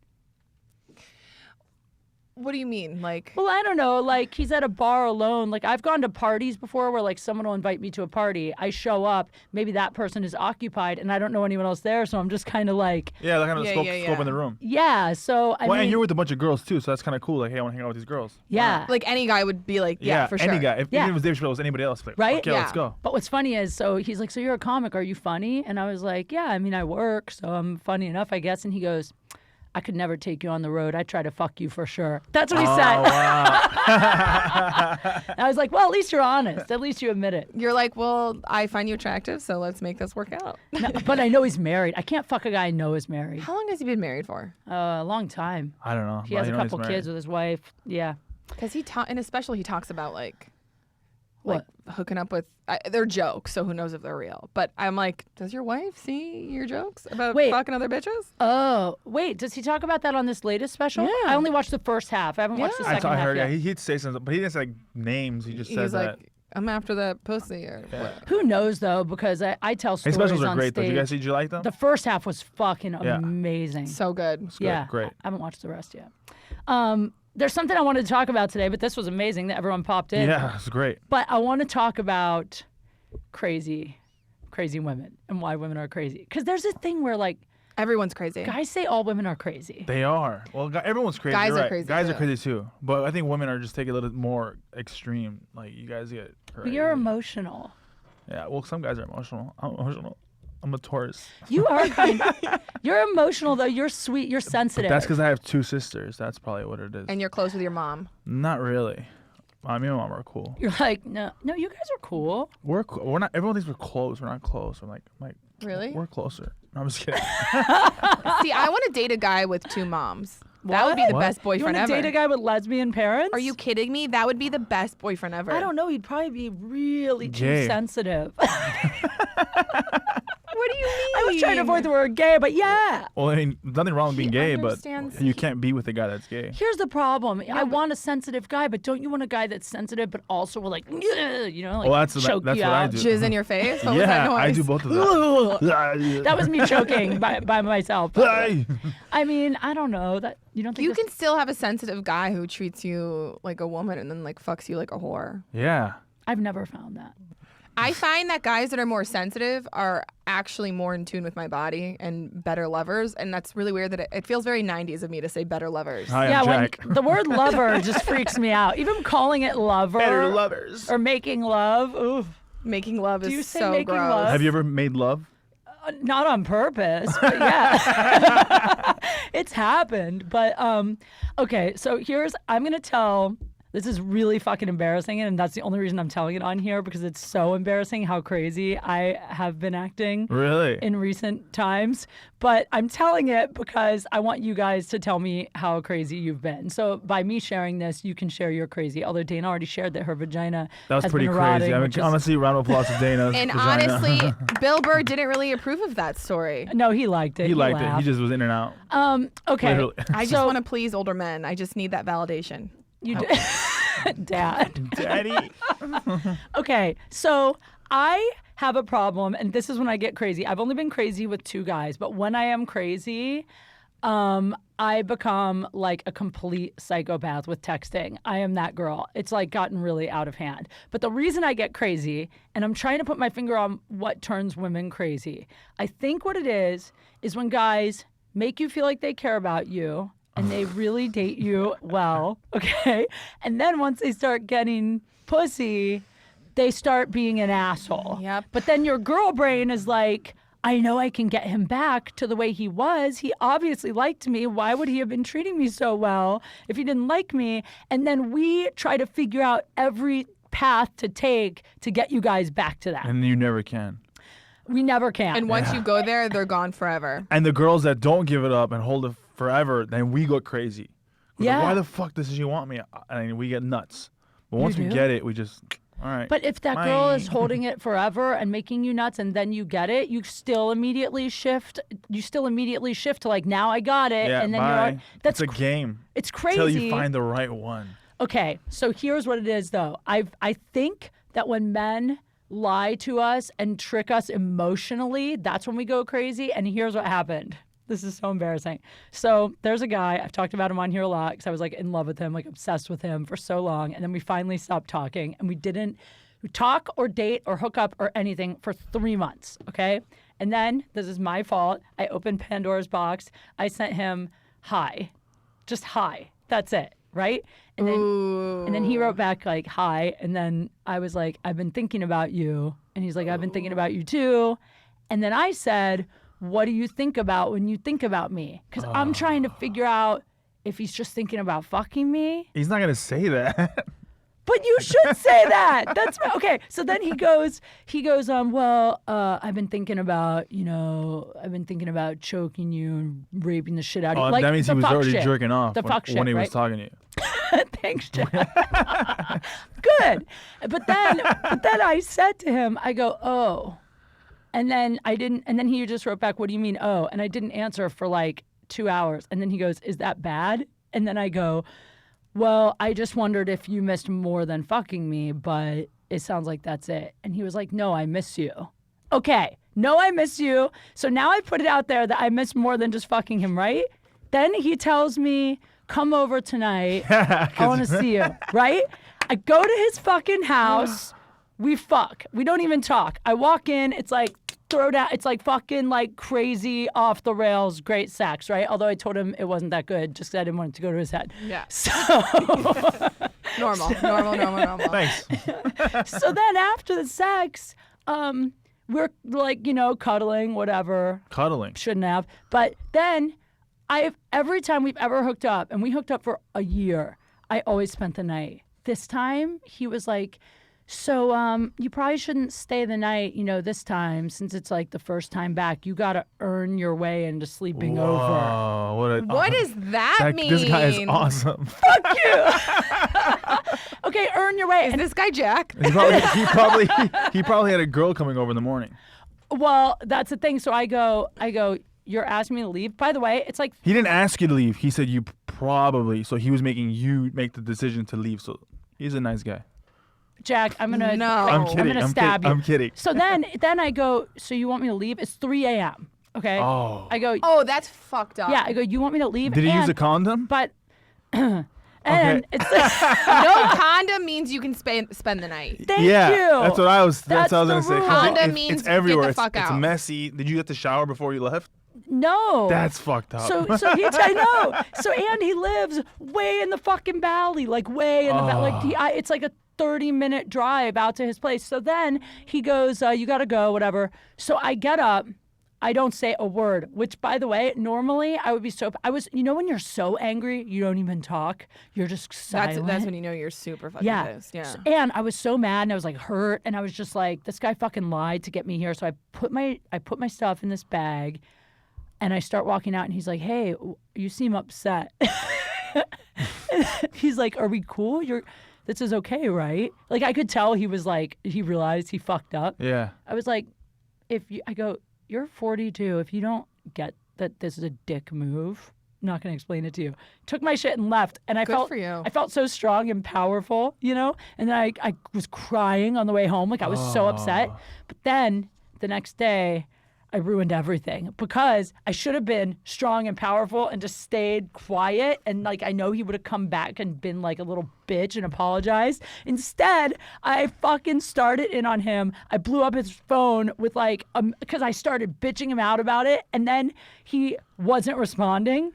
What do you mean? Like, Well, I don't know. Like, he's at a bar alone. Like, I've gone to parties before where, like, someone will invite me to a party. I show up. Maybe that person is occupied, and I don't know anyone else there, so I'm just kind of like, Yeah, that kind of Yeah, scope, yeah, scope yeah. in the room. yeah. So, I Well, mean, and you're with a bunch of girls, too, so that's kind of cool. Like, hey, I want to hang out with these girls. yeah. like any guy would be like, yeah, for sure. Any guy. If, Yeah. Even if it was Dave Chappelle, it was anybody else. Like, Right? Okay, Yeah. let's go. But what's funny is, so he's like, so you're a comic, are you funny? And I was like, yeah, I mean, I work, so I'm funny enough, I guess. And he goes, I could never take you on the road. I'd try to fuck you for sure. That's what he said. Wow. I was like, well, at least you're honest. At least you admit it. You're like, well, I find you attractive, so let's make this work out. No, but I know he's married. I can't fuck a guy I know is married. How long has he been married for? A long time. I don't know. He but has I a know he's couple married. kids with his wife. Yeah. Because in his special, he talks about like What? hooking up with. They're jokes, so who knows if they're real? But I'm like, does your wife see your jokes about Wait. fucking other bitches? Oh, wait. Does he talk about that on this latest special? Yeah. I only watched the first half. I haven't watched the Yeah. second I half heard, yet. yeah, he'd say something, but he didn't say like names. He just said He's that. like, I'm after that pussy or what. Who knows, though, because I tell His stories specials are on great, though. stage. Did you guys see? Did you like them? The first half was fucking Yeah. amazing. So good. It's good. Yeah. Great. I haven't watched the rest yet. There's something I wanted to talk about today, but this was amazing that everyone popped in. Yeah, it's great. But I want to talk about crazy women and why women are crazy. Because there's this thing where, like, Everyone's crazy. guys say all women are crazy. They are. Well, everyone's crazy. Guys You're are right. crazy, Guys are too. crazy too. But I think women are just taking a little more extreme. Like you guys get. But you're emotional. Yeah. Well, some guys are emotional. I'm emotional. I'm a Taurus. You are kind of. You're emotional, though. You're sweet. You're sensitive. That's because I have two sisters. That's probably what it is. And you're close with your mom. Not really. Me and my mom are cool. You're like, no, you guys are cool. We're not. Everyone thinks we're close. We're not close. I'm like. Really? We're closer. No, I'm just kidding. See, I want to date a guy with two moms. That would be the What? best You boyfriend want to ever. date a guy with lesbian parents? Are you kidding me? That would be the best boyfriend ever. I don't know. He'd probably be really too Gay. sensitive. What do you mean? I was trying to avoid the word gay, but yeah. Well, I mean, nothing wrong with being gay, but understands- you can't be with a guy that's gay. Here's the problem. I want a sensitive guy, but don't you want a guy that's sensitive, but also will like, you know, like Well, that's choke what you I out? do. Jizz in your face? What was that Yeah, noise? I do both of them. That was me choking by myself. I mean, I don't know. That you don't think You this- can still have a sensitive guy who treats you like a woman and then like fucks you like a whore. Yeah. I've never found that. I find that guys that are more sensitive are actually more in tune with my body and better lovers, and that's really weird that it feels very 90s of me to say better lovers. Hi, Yeah, I'm when Jack. the word lover just freaks me out. Even calling it lover Better lovers. or making love. Ooh, Making love Do you is say so making gross. love? Have you ever made love? not on purpose, but yeah, it's happened. But okay, so I'm gonna tell. This is really fucking embarrassing, and that's the only reason I'm telling it on here because it's so embarrassing how crazy I have been acting Really? in recent times. But I'm telling it because I want you guys to tell me how crazy you've been. So by me sharing this, you can share your crazy. Although Dana already shared that her vagina That was has pretty been crazy. eroding, I mean, which is- honestly, round of applause to Dana. And honestly, Bill Burr didn't really approve of that story. no, he liked it. he liked it. He laughed. just was in and out. Okay. Literally. I just want to please older men. I just need that validation. You did, Dad. Daddy. Okay, so I have a problem, and this is when I get crazy. I've only been crazy with two guys, but when I am crazy, I become like a complete psychopath with texting. I am that girl. It's like gotten really out of hand. But the reason I get crazy, and I'm trying to put my finger on what turns women crazy, I think what it is when guys make you feel like they care about you, and they really date you well, okay? And then once they start getting pussy, they start being an asshole. Yep. But then your girl brain is like, I know I can get him back to the way he was. He obviously liked me. Why would he have been treating me so well if he didn't like me? And then we try to figure out every path to take to get you guys back to that. And you never can. We never can. And once you go there, they're gone forever. And the girls that don't give it up and hold it forever, then we go crazy. We're like, Yeah. why the fuck does she want me? And we get nuts. But once we do? get it, we just, all right. But if that girl is Bye. holding it forever and making you nuts and then you get it, you still immediately shift to like, now I got it. Yeah, and then bye. you're that's It's a game. it's crazy. Till you find the right one. Okay, so here's what it is though. I think that when men lie to us and trick us emotionally, that's when we go crazy. And here's what happened. This is so embarrassing. So there's a guy, I've talked about him on here a lot because I was like in love with him, like obsessed with him for so long. And then we finally stopped talking and we didn't talk or date or hook up or anything for 3 months, okay? And then, this is my fault, I opened Pandora's box. I sent him hi. Just hi. That's it, right? And then he wrote back like hi. And then I was like, I've been thinking about you. And he's like, I've been thinking about you too. And then I said, what do you think about when you think about me? Because I'm trying to figure out if he's just thinking about fucking me. He's not gonna say that. But you should say that. That's okay. So then he goes, well, I've been thinking about, I've been thinking about choking you and raping the shit out of you. Like, that means the he was fuck already shit. jerking off The fuck shit, when he was right? talking to you. Thanks, Jack. Good. But then I said to him, I go, oh. And then he just wrote back, what do you mean, oh? And I didn't answer for like 2 hours. And then he goes, is that bad? And then I go, well, I just wondered if you missed more than fucking me, but it sounds like that's it. And he was like, no, I miss you. Okay, no, I miss you. So now I put it out there that I miss more than just fucking him, right? Then he tells me, come over tonight. I want to see you, right? I go to his fucking house. We fuck. We don't even talk. I walk in. It's like throw down. It's like fucking like crazy off the rails. Great sex, right? Although I told him it wasn't that good, just 'cause I didn't want it to go to his head. Yeah. So Normal. Thanks. so then after the sex, we're like cuddling, whatever. Cuddling. Shouldn't have. But then every time we've ever hooked up, and we hooked up for a year, I always spent the night. This time he was like, so you probably shouldn't stay the night, this time, since it's like the first time back. You got to earn your way into sleeping over. Whoa, What does that mean? This guy is awesome. Fuck you. Okay, earn your way. Is this guy Jack? he probably had a girl coming over in the morning. Well, that's the thing. So I go, you're asking me to leave? By the way, it's like, He didn't ask you to leave. He said you probably. So he was making you make the decision to leave. So he's a nice guy. Jack, I'm going to No. I'm gonna stab you. I'm kidding. So then I go, so you want me to leave? It's 3 a.m., okay? Oh. I go, Oh, that's fucked up. yeah, I go, you want me to leave? Did he use And- a condom? But, and Okay. it's like, No condom means you can spend the night. thank yeah, you. that's what I was. That's what I was the gonna say. rule. 'Cause Condom it- means it's get the everywhere. fuck It's out. messy. Did you get to shower before you left? No. That's fucked up. So I know. So and he lives way in the fucking valley, like way in the valley. Like it's like a 30-minute drive out to his place. So then he goes, you got to go, whatever. So I get up. I don't say a word, which, by the way, normally I would be so... when you're so angry, you don't even talk. You're just silent. That's when you know you're super fucking Yeah. pissed. Yeah. And I was so mad and I was like hurt and I was just like, this guy fucking lied to get me here. So I put my stuff in this bag and I start walking out and he's like, hey, you seem upset. He's like, are we cool? This is okay, right? Like I could tell he was like, he realized he fucked up. yeah. I was like, I go, you're 42. If you don't get that this is a dick move, I'm not going to explain it to you. Took my shit and left. And I Good for you. I felt so strong and powerful, And then I was crying on the way home. Like I was so upset. But then the next day, I ruined everything because I should have been strong and powerful and just stayed quiet. And like, I know he would have come back and been like a little bitch and apologized. Instead, I fucking started in on him. I blew up his phone with like, because I started bitching him out about it. And then he wasn't responding.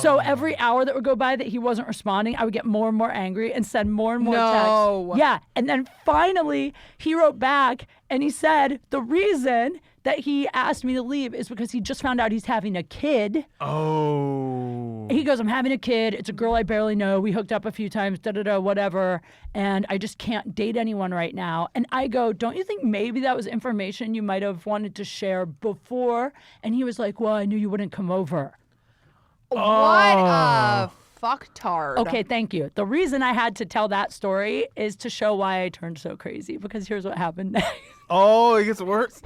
So every hour that would go by that he wasn't responding, I would get more and more angry and send more and more No. texts. Yeah. And then finally he wrote back and he said the reason that he asked me to leave is because he just found out he's having a kid. Oh. He goes, I'm having a kid. It's a girl I barely know. We hooked up a few times, whatever. And I just can't date anyone right now. And I go, don't you think maybe that was information you might have wanted to share before? And he was like, well, I knew you wouldn't come over. What a fucktard. Okay, thank you. The reason I had to tell that story is to show why I turned so crazy, because here's what happened next. Oh, it gets worse.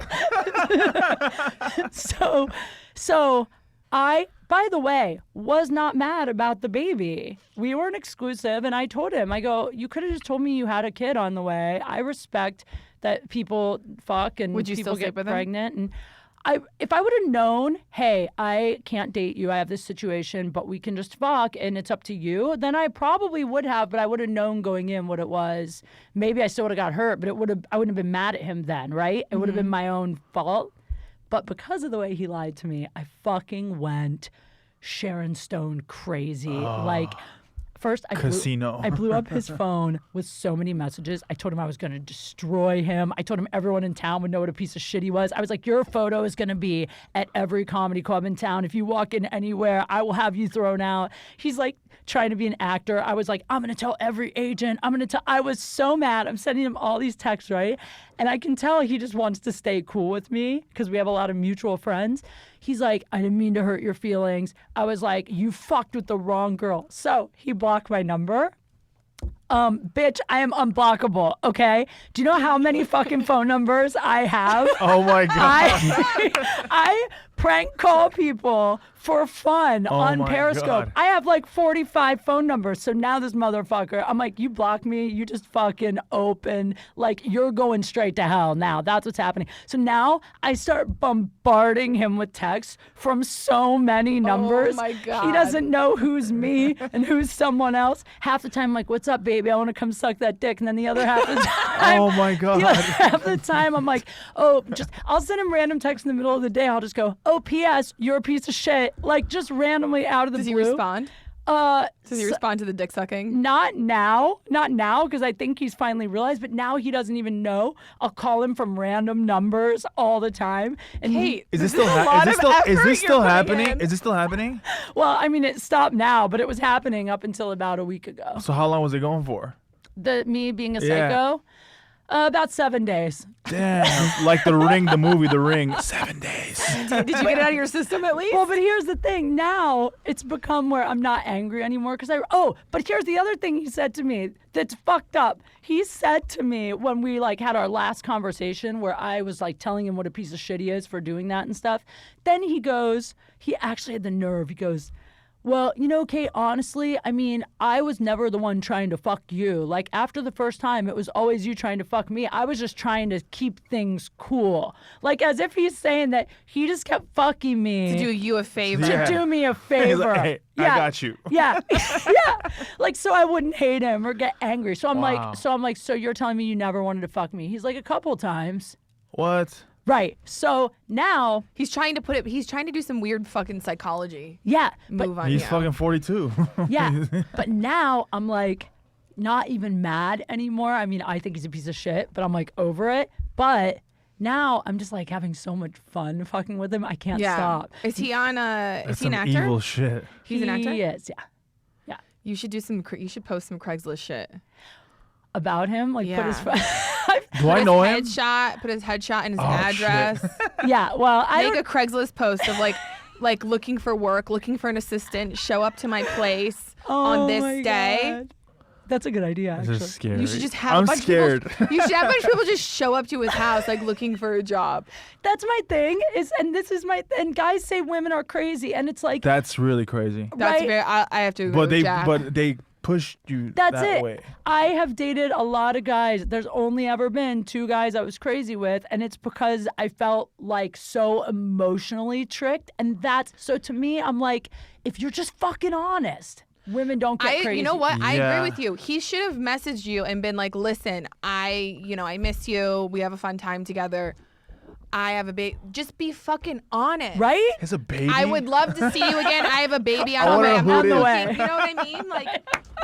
So I, by the way, was not mad about the baby. We weren't exclusive, and I told him, I go, you could have just told me you had a kid on the way. I respect that people fuck and Would you people still sleep get with him? pregnant. And if I would have known, hey, I can't date you, I have this situation, but we can just fuck and it's up to you, then I probably would have, but I would have known going in what it was. Maybe I still would have got hurt, but I wouldn't have been mad at him then, right? It would have been my own fault. But because of the way he lied to me, I fucking went Sharon Stone crazy. Like, first, I blew up his phone with so many messages. I told him I was going to destroy him. I told him everyone in town would know what a piece of shit he was. I was like, your photo is going to be at every comedy club in town. If you walk in anywhere, I will have you thrown out. He's like trying to be an actor. I was like, I'm going to tell every agent. I was so mad. I'm sending him all these texts, right? And I can tell he just wants to stay cool with me because we have a lot of mutual friends. He's like, I didn't mean to hurt your feelings. I was like, you fucked with the wrong girl. So he blocked my number. Bitch, I am unblockable, okay? Do you know how many fucking phone numbers I have? Oh my God. I prank call people for fun on my Periscope. God. I have like 45 phone numbers. So now this motherfucker, I'm like, you block me, you just fucking open. Like, you're going straight to hell now. That's what's happening. So now I start bombarding him with texts from so many numbers. Oh my God. He doesn't know who's me and who's someone else. Half the time I'm like, what's up, baby? I want to come suck that dick. And then the other half of the time, Oh my God. the other half of the time I'm like, I'll send him random texts in the middle of the day. I'll just go, oh, P.S., you're a piece of shit. Like, just randomly out of the Does he blue. respond? Does he respond to the dick sucking? Not now, because I think he's finally realized, but now he doesn't even know. I'll call him from random numbers all the time. And Kate, Is this this still is a lot is of this effort still you're putting happening? in. Is this still happening? well, I mean, it stopped now, but it was happening up until about a week ago. So how long was it going for? Me being a Yeah. psycho, about 7 days. Damn. Like the Ring, the movie, The Ring. 7 days. Did you get it out of your system at least? Well, but here's the thing. Now it's become where I'm not angry anymore but here's the other thing he said to me that's fucked up. He said to me when we like had our last conversation where I was like telling him what a piece of shit he is for doing that and stuff. Then he actually had the nerve. He goes, well, you know, Kate, honestly, I mean, I was never the one trying to fuck you. Like, after the first time, it was always you trying to fuck me. I was just trying to keep things cool. Like, as if he's saying that he just kept fucking me. to do you a favor. Yeah. To do me a He's favor. like, hey, I got you. Yeah. Yeah. Like, so I wouldn't hate him or get angry. So I'm Wow. like, so you're telling me you never wanted to fuck me? He's like, a couple times. What? Right. So now, He's trying to do some weird fucking psychology yeah. But move on He's you. fucking 42. yeah. But now I'm like, not even mad anymore. I mean, I think he's a piece of shit, but I'm like over it. But now I'm just like having so much fun fucking with him. I can't Yeah. stop. Is he on That's is he an some actor? evil shit. He's an actor? He is, yeah. You should you should post some Craigslist shit. About him, like put his Do I know him? Put his headshot and his Oh, shit. address. yeah. Well, I Make don't, a Craigslist post of like looking for work, looking for an assistant, show up to my place on this my day. God. That's a good idea. This Actually. is scary. You should just have I'm a bunch scared. of people. You should have a bunch of people just show up to his house like looking for a job. That's my thing. And guys say women are crazy, and it's like That's really crazy. That's right. very. I have to agree with Jack. But they pushed you That's that it. way. I have dated a lot of guys. There's only ever been 2 guys I was crazy with, and it's because I felt like so emotionally tricked. And that's so to me, I'm like, if you're just fucking honest, women don't get crazy. You know what? I Yeah. agree with you. He should have messaged you and been like, "Listen, I miss you. We have a fun time together. I have a baby." Just be fucking honest. Right? It's a baby. I would love to see you again. I have a baby on I the wanna way. know I'm who not it is. looking. You know what I mean?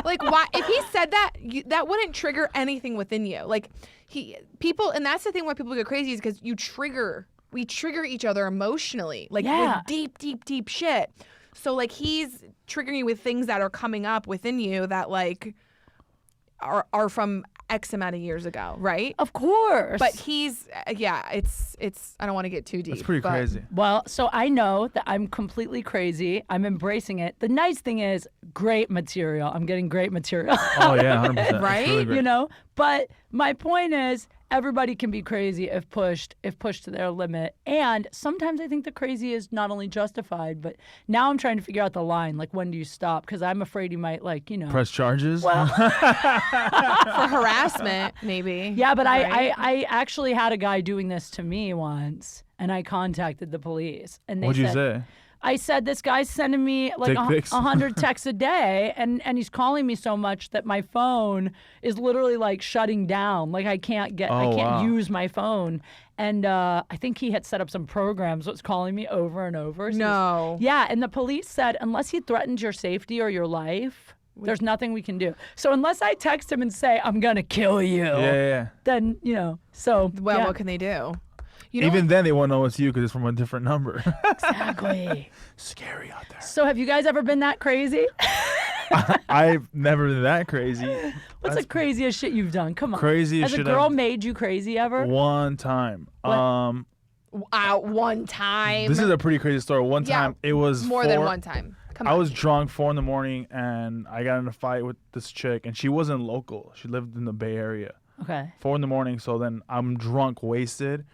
Like why? If he said that, that wouldn't trigger anything within you. Like people, and that's the thing why people get crazy is because we trigger each other emotionally, like Yeah. with deep, deep, deep shit. So like he's triggering you with things that are coming up within you that like are from X amount of years ago, right? Of course. But he's it's I don't want to get too deep. That's pretty but crazy. Well, so I know that I'm completely crazy. I'm embracing it. The nice thing is, great material. I'm getting great material. Oh yeah, 100%. Right? It's really great. you know? But my point is, everybody can be crazy if pushed to their limit. And sometimes I think the crazy is not only justified, but now I'm trying to figure out the line. Like, when do you stop? Because I'm afraid you might, like, Press charges. Well, For harassment, maybe. yeah, but right? I actually had a guy doing this to me once, and I contacted the police. And they What'd you said, say? I said, this guy's sending me like Dick pics. 100 texts a day, and he's calling me so much that my phone is literally like shutting down. Like I can't wow. use my phone. And I think he had set up some programs, so it's calling me over and over. So No. yeah, and the police said, unless he threatens your safety or your life, there's nothing we can do. So unless I text him and say, I'm going to kill you, Yeah. then, so. Well, yeah. what can they do? You know, Even then, they won't know it's you because it's from a different number. Exactly. Scary out there. So have you guys ever been that crazy? I've never been that crazy. What's the craziest shit you've done? Come on. Craziest Has a shit girl I've- made you crazy ever? One time. What? one time. This is a pretty crazy story. One Yeah, time, it was more than one time. Come I on. was drunk 4 a.m, and I got in a fight with this chick, and she wasn't local. She lived in the Bay Area. Okay. 4 a.m, so then I'm drunk, wasted,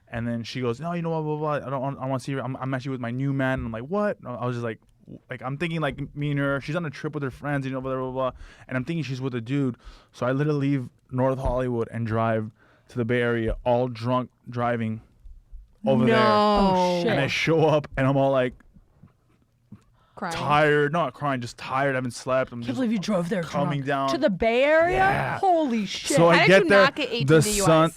and then she goes, "No, you know what, blah, blah, blah. I want to see her. I'm actually with my new man." And I'm like, "What?" And I was just like I'm thinking like me and her. She's on a trip with her friends, blah, blah, blah, blah. And I'm thinking she's with a dude. So I literally leave North Hollywood and drive to the Bay Area, all drunk, driving over there. Oh, shit. And I show up, and I'm all like, Crying. tired, not crying, just tired. I haven't slept. I'm Can't just believe you drove there coming drunk. down To the Bay Area? Yeah. Holy shit. So How I did get you there. not get 18 The DUIs? sun.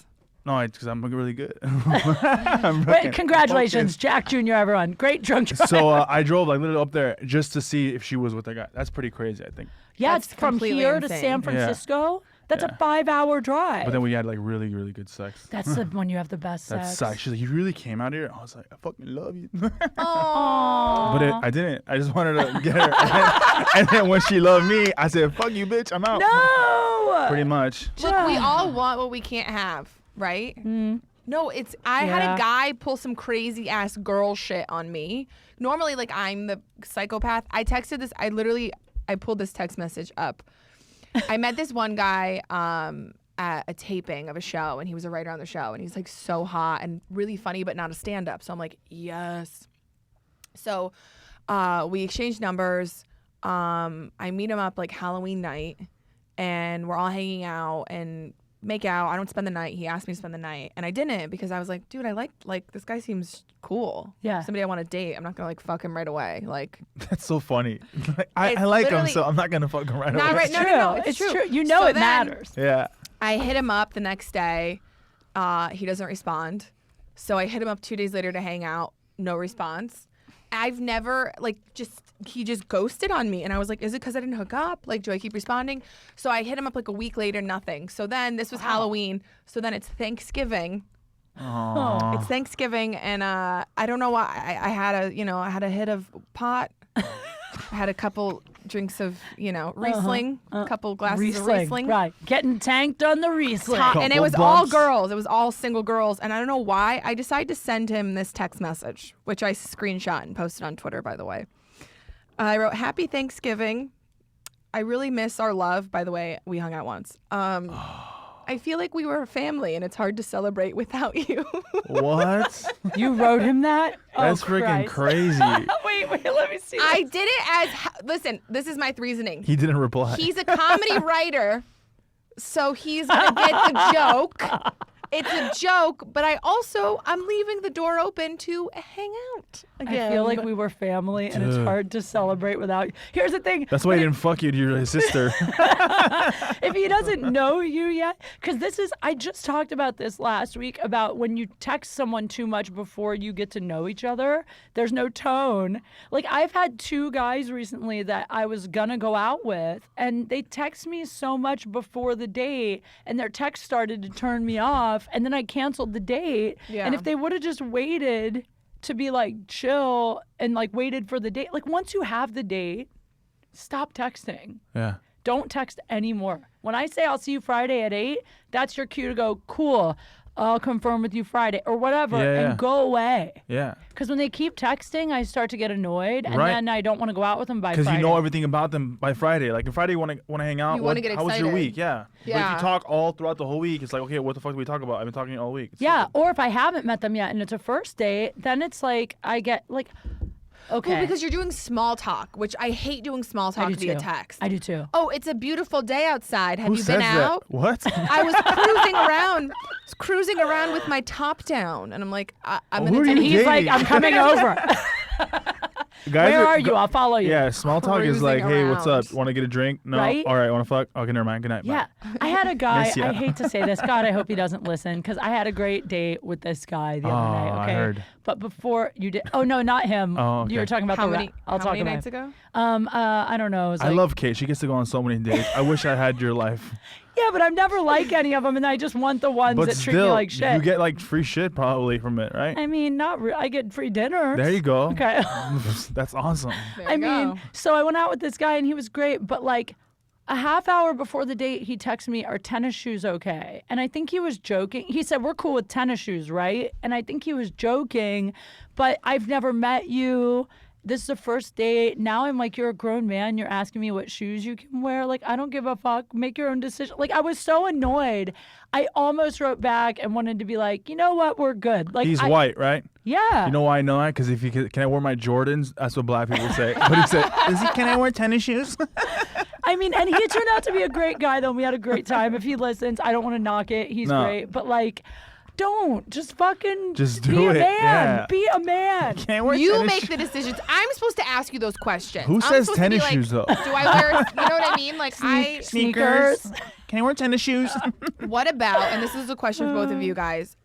No, because I'm really good. I'm Wait, fucking congratulations, focused. Jack Jr., everyone. Great drunk driver. So I drove like literally up there just to see if she was with that guy. That's pretty crazy, I think. yeah, That's it's from completely here to insane. San Francisco. That's a 5-hour drive. But then we had like really, really good sex. That's the when you have the best That sex. sucks. She's like, "You really came out here?" I was like, "I fucking love you." Aww. But I didn't. I just wanted to get her. And then when she loved me, I said, "Fuck you, bitch. I'm out." No! Pretty much. Look, we all want what we can't have, right? No, I had Yeah. a guy pull some crazy ass girl shit on me. Normally, like, I'm the psychopath. I texted this. I pulled this text message up. I met this one guy at a taping of a show, and he was a writer on the show, and he's like so hot and really funny, but not a stand-up. So I'm like, yes. So we exchanged numbers. I meet him up like Halloween night, and we're all hanging out and make out. I don't spend the night. He asked me to spend the night, and I didn't because I was like, dude, I like this guy seems cool. Yeah. Somebody I want to date. I'm not gonna like fuck him right away. Like, That's so funny. I It's like him, literally- so I'm not gonna fuck him right Not away. right- It's no, true. no, no, it's It's true. You know So it then- matters. Yeah. I hit him up the next day. He doesn't respond. So I hit him up 2 days later to hang out. No response. I've never he just ghosted on me, and I was like, is it because I didn't hook up? Like, do I keep responding? So I hit him up like a week later, nothing. So then this was Halloween. So then it's Thanksgiving. Aww. It's Thanksgiving, and I don't know why I had a hit of pot. I had a couple drinks of Riesling, a couple glasses of Riesling. Right. Getting tanked on the Riesling. And it Couple was all bumps. girls. It was all single girls. And I don't know why. I decided to send him this text message, which I screenshot and posted on Twitter, by the way. I wrote, "Happy Thanksgiving. I really miss our love." By the way, we hung out once. I feel like we were a family, and it's hard to celebrate without you. What? You wrote him that? That's Oh, freaking Christ. crazy. wait, let me see. I did it as, listen, this is my reasoning. He didn't reply. He's a comedy writer, so he's going to get the joke. It's a joke, but I'm leaving the door open to hang out again. I feel like we were family, and it's Dude. hard to celebrate without you. Here's the thing. That's why he didn't fuck you. You're his sister. If he doesn't know you yet, because I just talked about this last week about when you text someone too much before you get to know each other, there's no tone. Like, I've had 2 guys recently that I was gonna go out with, and they text me so much before the date, and their text started to turn me off, and then I canceled the date. Yeah. And if they would have just waited to be like chill and like waited for the date, like once you have the date, stop texting. Yeah. Don't text anymore. When I say I'll see you Friday at 8, that's your cue to go, cool. I'll confirm with you Friday or whatever, Yeah. and go away. Yeah. Because when they keep texting, I start to get annoyed, and Right. then I don't want to go out with them by Friday. Because you know everything about them by Friday. Like if Friday you want to hang out, You wanna get how was your excited. week? Yeah. But if Yeah. you talk all throughout the whole week, it's like, okay, what the fuck do we talk about? I've been talking all week. It's Yeah, stupid. or if I haven't met them yet and it's a first date, then it's like I get like, okay. Well, because you're doing small talk, which I hate doing small I talk do via too. text. I do too. Oh, it's a beautiful day outside. Have Who you says been that? out? What? I was cruising around with my top down, and I'm like, I'm Who gonna. are And you he's like, dating? I'm coming over. Guys Where are you? I'll follow you. Yeah, small talk is like, Cruising hey, what's up? around. Want to get a drink? No. Right? All right, want to fuck? Okay, never mind. Good night. Bye. Yeah, I had a guy. Miss ya. I hate to say this. God, I hope he doesn't listen, because I had a great date with this guy the other Oh, night. I Okay, heard. but before you did, oh no, not him. Oh, okay. You were talking about How the. many? I'll how talk many about nights it. ago? I don't know. It was I like- love Kate. She gets to go on so many dates. I wish I had your life. Yeah, but I'm never like any of them, and I just want the ones But that treat me still, like shit. you get like free shit probably from it, right? I mean, I get free dinners. There you go. Okay. That's awesome. There I you mean, go. so I went out with this guy and he was great, but like a half hour before the date, he texted me, "Are tennis shoes okay?" And I think he was joking. He said, "We're cool with tennis shoes, right?" And I think he was joking, but I've never met you. This is the first date. Now I'm like, you're a grown man. You're asking me what shoes you can wear. Like, I don't give a fuck. Make your own decision. Like, I was so annoyed. I almost wrote back and wanted to be like, you know what? We're good. Like, He's white, right? Yeah. You know why I know that? Because if you can I wear my Jordans? That's what black people say. But he said, can I wear tennis shoes? I mean, and he turned out to be a great guy, though. We had a great time. If he listens, I don't want to knock it. He's No. great. But, like, don't. Just fucking Just be do a it. man. Yeah. Be a man. Can't wear You tennis make shoes. the decisions. I'm supposed to ask you those questions. Who I'm says supposed to be tennis like, shoes, though? Do I wear? You know what I mean? Like Sneakers. Can I wear tennis shoes? What about? And this is a question for both of you guys.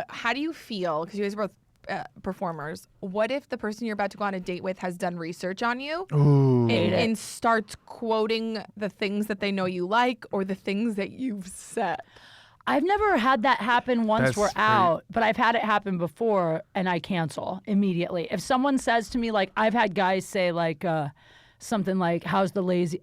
How do you feel? Because you guys are both performers. What if the person you're about to go on a date with has done research on you Ooh. and starts quoting the things that they know you like or the things that you've said? I've never had that happen once That's we're pretty- out, but I've had it happen before, and I cancel immediately. If someone says to me, like, I've had guys say, like, something like, how's the lazy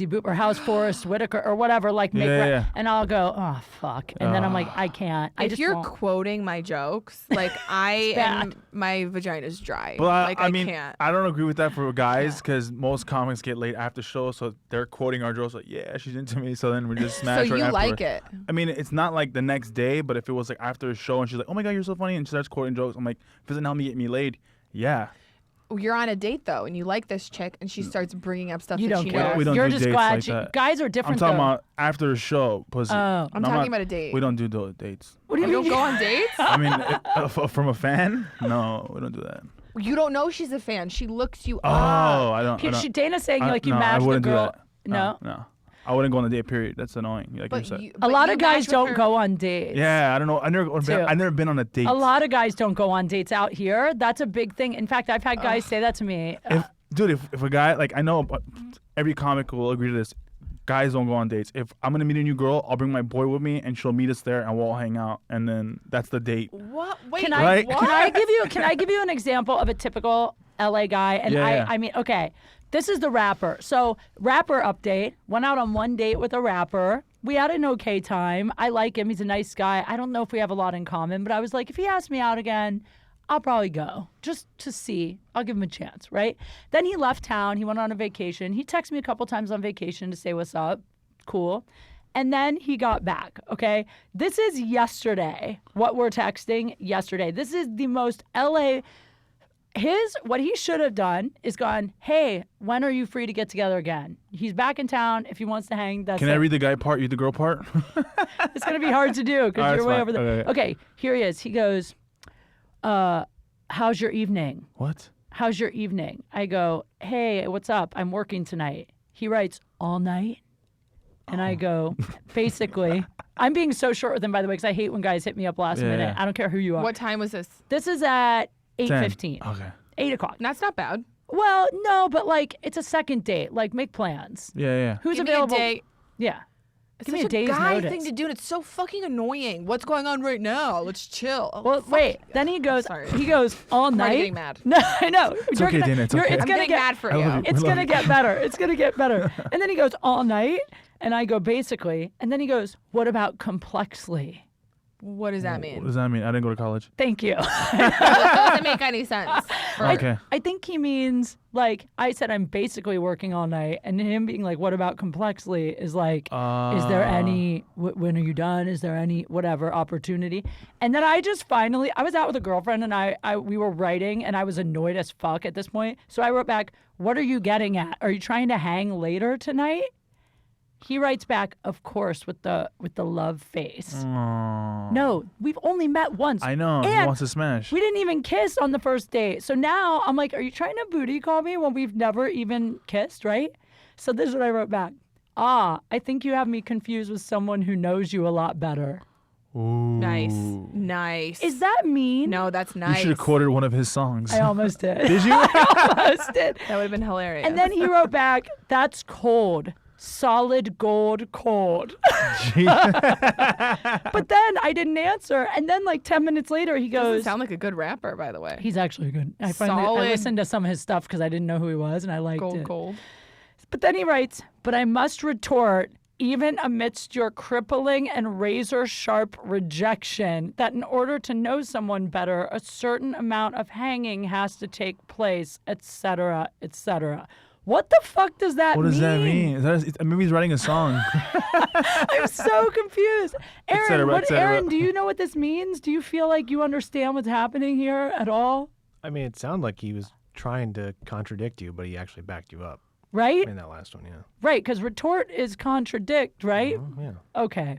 boop, or how's Forrest Whitaker, or whatever, like, Yeah. and I'll go, oh, fuck. And then I'm like, I can't. I If just you're won't. quoting my jokes, like I am, bad. my vagina's dry. Well, like I mean, can't. I don't agree with that for guys because most comics get late after shows, so they're quoting our jokes like, "Yeah, she's into me," so then we just So smash. right you like afterward. it? I mean, it's not like the next day, but if it was like after a show and she's like, "Oh my god, you're so funny," and she starts quoting jokes, I'm like, "If it doesn't help me get me laid, yeah." You're on a date though, and you like this chick, and she starts bringing up stuff You that don't she care. knows. We don't You're do just dates glad like she, that. guys are I'm different. talking though. about after a show, pussy. Oh. I'm talking about a date. We don't do those dates. What do you You don't mean? go on dates? I mean, from a fan, no, we don't do that. You don't know she's a fan. She looks you Oh, up. I don't. Dana's saying like you no, I matched the wouldn't do girl. that. No. No. I wouldn't go on a date. Period. That's annoying. Like you But said. you, A but lot you of guys match with don't her- go on dates. Yeah, I don't know. I've never been on a date. A lot of guys don't go on dates out here. That's a big thing. In fact, I've had guys say that to me. If a guy, like, I know every comic will agree to this. Guys don't go on dates. If I'm gonna meet a new girl, I'll bring my boy with me, and she'll meet us there, and we'll all hang out, and then that's the date. What? Wait, Can Right? Can I give you an example of a typical LA guy? And Yeah. I mean, okay, this is the rapper. So rapper update. Went out on one date with a rapper. We had an okay time. I like him. He's a nice guy. I don't know if we have a lot in common, but I was like, if he asks me out again, I'll probably go just to see. I'll give him a chance, right? Then he left town. He went on a vacation. He texted me a couple times on vacation to say what's up. Cool. And then he got back, okay? This is yesterday, what we're texting yesterday. This is the most LA. What he should have done is gone, hey, when are you free to get together again? He's back in town. If he wants to hang, that's Can it. I read the guy part? You the girl part? It's going to be hard to do because All right, you're it's way fine. over there. Okay. Okay, here he is. He goes, how's your evening? What? How's your evening? I go, hey, what's up? I'm working tonight. He writes, all night? And I go, basically, I'm being so short with him, by the way, because I hate when guys hit me up last minute. Yeah. I don't care who you are. What time was this? This is at 10. 8:15. Okay. 8 o'clock. That's not bad. Well, no, but like, it's a second date. Like, make plans. Yeah. Who's Give available? me a date. Yeah. It's Give me such a day's guy notice. thing to do, and it's so fucking annoying. What's going on right now? Let's chill. Oh, Well, fuck wait. you. Then he goes. Sorry. He goes all I'm night. already getting mad. No, I know. It's okay, Dana, it's okay. It's I'm gonna getting get mad for I love you. you. It's We love gonna you. get better. It's gonna get better. And then he goes all night, and I go basically, and then he goes, what about complexly? What does that What mean? does that mean? I didn't go to college. Thank you. That doesn't make any sense. Okay. I think he means like I said I'm basically working all night, and him being like, what about complexly is like, is there any, when are you done? Is there any whatever opportunity? And then I just finally, I was out with a girlfriend and we were writing and I was annoyed as fuck at this point. So I wrote back, what are you getting at? Are you trying to hang later tonight? He writes back, of course, with the love face. No, we've only met once. I know. He And wants to smash. we didn't even kiss on the first date. So now I'm like, are you trying to booty call me when we've never even kissed, right? So this is what I wrote back. I think you have me confused with someone who knows you a lot better. Ooh. Nice. Is that mean? No, that's You nice. should have quoted one of his songs. I almost did. Did you? I almost did. That would have been hilarious. And then he wrote back, that's cold. Solid gold cold. But then I didn't answer. And then like 10 minutes later, he doesn't goes, sound like a good rapper, by the way. he's actually good. I Solid. listened to some of his stuff because I didn't know who he was and I liked it. Gold. But then he writes, but I must retort, even amidst your crippling and razor-sharp rejection, that in order to know someone better, a certain amount of hanging has to take place, etc., etc. What the fuck does that mean? What does that mean? Maybe he's writing a song. I'm so confused. Aaron, cetera, et cetera. Aaron, do you know what this means? Do you feel like you understand what's happening here at all? I mean, it sounded like he was trying to contradict you, but he actually backed you up Right? in that last one, yeah. Right, because retort is contradict, right? Yeah. Okay.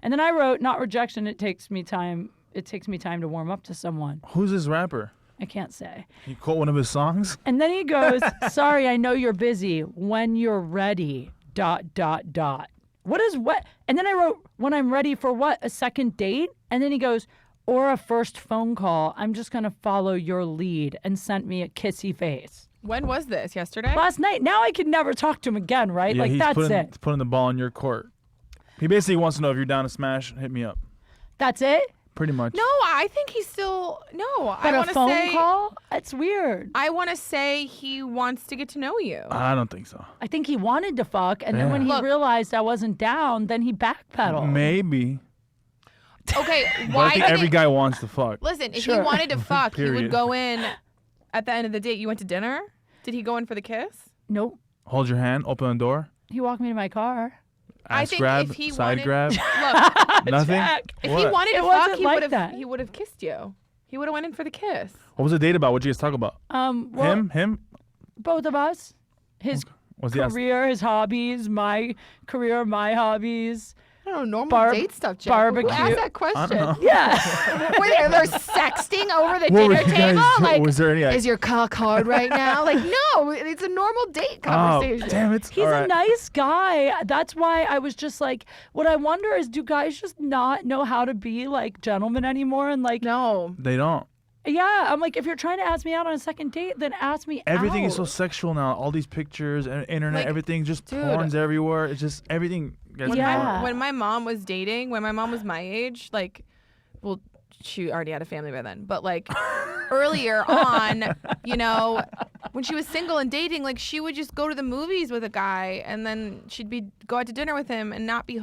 And then I wrote, not rejection, it takes me time to warm up to someone. Who's this rapper? I can't say. You quote one of his songs? And then he goes, sorry, I know you're busy. When you're ready, ... What is what? And then I wrote, when I'm ready for what? A second date? And then he goes, or a first phone call. I'm just going to follow your lead, and sent me a kissy face. When was this? Yesterday? Last night. Now I could never talk to him again, right? Yeah, like, he's that's putting, putting the ball in your court. He basically wants to know if you're down to smash, hit me up. That's it? Pretty much. No, I think he's still. No, I But want a to phone say. call? That's weird. I want to say he wants to get to know you. I don't think so. I think he wanted to fuck, and then when he Look. realized I wasn't down, then he backpedaled. Maybe. Okay, But why? I think every guy wants to fuck. Listen, if he Sure. wanted to fuck, he would Period. go in at the end of the date. You went to dinner? Did he go in for the kiss? Nope. Hold your hand, open the door, He walked me to my car. I ass think grab, if he side wanted, grab, Look, nothing. Jack. if he What? wanted It to wasn't fuck, he like would have. that. He would have kissed you. He would have went in for the kiss. What was the date about? What did you guys talk about? Well, Him? both of us. His Was he asked? career, his hobbies, my career, my hobbies. I don't know, normal Barb- date stuff, Jack. barbecue. Who asked that question? I don't know. Yeah. Wait, are there sexting over the What were dinner you guys table? doing? Like, Was there any? is your cock hard right now? Like, no, it's a normal date Oh, conversation. damn it! He's All a right. nice guy. That's why I was just like, what I wonder is, do guys just not know how to be like gentlemen anymore? And like, No. They don't. yeah, I'm like, if you're trying to ask me out on a second date, then ask me Everything is so out. sexual now. All these pictures, internet, Like, everything, just dude. porn's everywhere. It's just everything. Gets Yeah. When my mom was dating, when my mom was my age, like, well, she already had a family by then, but like earlier on, you know, when she was single and dating, like she would just go to the movies with a guy, and then she'd go out to dinner with him, and not be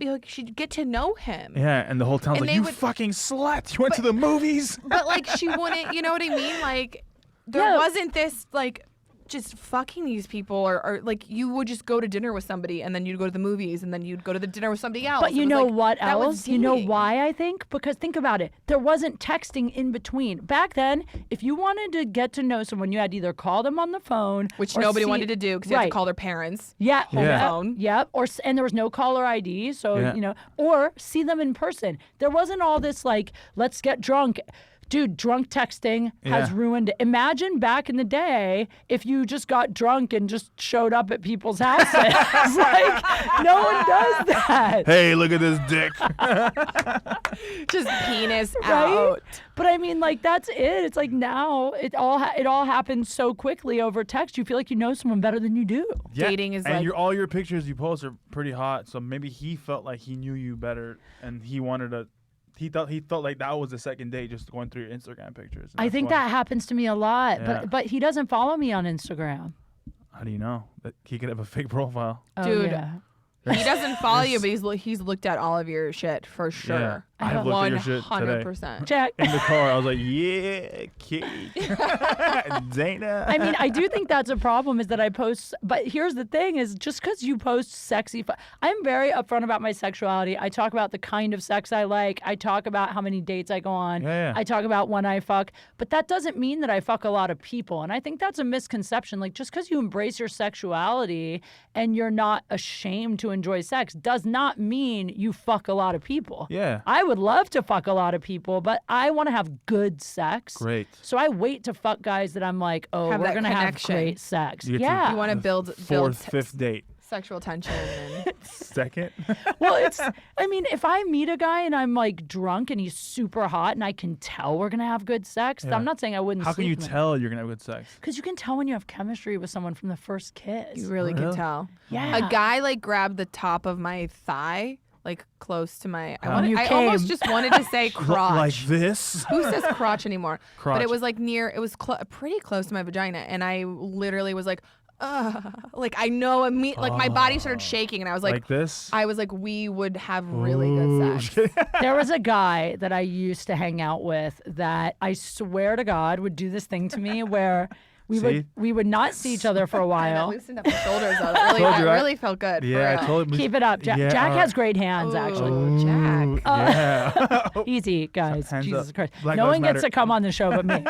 like, she'd get to know him. Yeah, and the whole town's And like, they you would- fucking slut. You went to the movies. But like she wouldn't, you know what I mean? Like there Yeah. wasn't this like just fucking these people, or like you would just go to dinner with somebody, and then you'd go to the movies, and then you'd go to the dinner with somebody else. But you It was know like, what that was else? You know dating. why I think? Because think about it. There wasn't texting in between. Back then, if you wanted to get to know someone, you had to either call them on the phone, Which or nobody see- wanted to do because you had Right. to call their parents. Yeah. Yeah. Yep. Phone. Yep. And there was no caller ID, so Yeah. you know, or see them in person. There wasn't all this like, let's get drunk. Dude, drunk texting has Yeah. ruined it. Imagine back in the day if you just got drunk and just showed up at people's houses. Like, no one does that. Hey, look at this dick. Just penis Right? out. But I mean, like, that's it. It's like now it all happens so quickly over text. You feel like you know someone better than you do. Yeah, Dating is and like- all your pictures you post are pretty hot. So maybe he felt like he knew you better, and he wanted to. He felt like that was the second date, just going through your Instagram pictures. And I that's think why- that happens to me a lot. Yeah. But he doesn't follow me on Instagram. How do you know that he could have a fake profile? Oh, Dude, yeah. He doesn't follow you, but he's looked at all of your shit for sure. Yeah, I've looked at your shit today. 100%. Jack. In the car, I was like, yeah, Kate, Dana. I mean, I do think that's a problem is that I post, but here's the thing is just because you post sexy, I'm very upfront about my sexuality. I talk about the kind of sex I like. I talk about how many dates I go on. Yeah. I talk about when I fuck, but that doesn't mean that I fuck a lot of people. And I think that's a misconception. Like just because you embrace your sexuality and you're not ashamed to enjoy sex does not mean you fuck a lot of people. Yeah. I would love to fuck a lot of people, but I want to have good sex. Great. So I wait to fuck guys that I'm like, oh, Have we're that going to have connection. great sex. You get to Yeah. You want to build Fourth, fifth date. sexual tension. And Second. Well, I mean, if I meet a guy and I'm like drunk and he's super hot and I can tell we're going to have good sex, Yeah. I'm not saying I wouldn't How can you sleep with him. tell you're gonna have good sex? Because you can tell when you have chemistry with someone from the first kiss. you really can tell. Yeah. A guy like grabbed the top of my thigh, like close to my. You I came. almost just wanted to say crotch. Like this. Who says crotch anymore? But Crotch. it was like it was pretty close to my vagina, and I literally was like, like I know like my body started shaking, and I was Like this. I was like, we would have really good sex. There was a guy that I used to hang out with that I swear to God would do this thing to me where See? we would not see each other for a And that while. loosened up my shoulders. Though. That Told you, right? really felt good. Yeah, for I real. told him. Keep it up. Jack, Yeah, Jack all has right. great hands, actually. Ooh, Jack. Yeah. Easy, guys. Hands Jesus up. Christ. Black No lives one gets matter. to come on the show but me.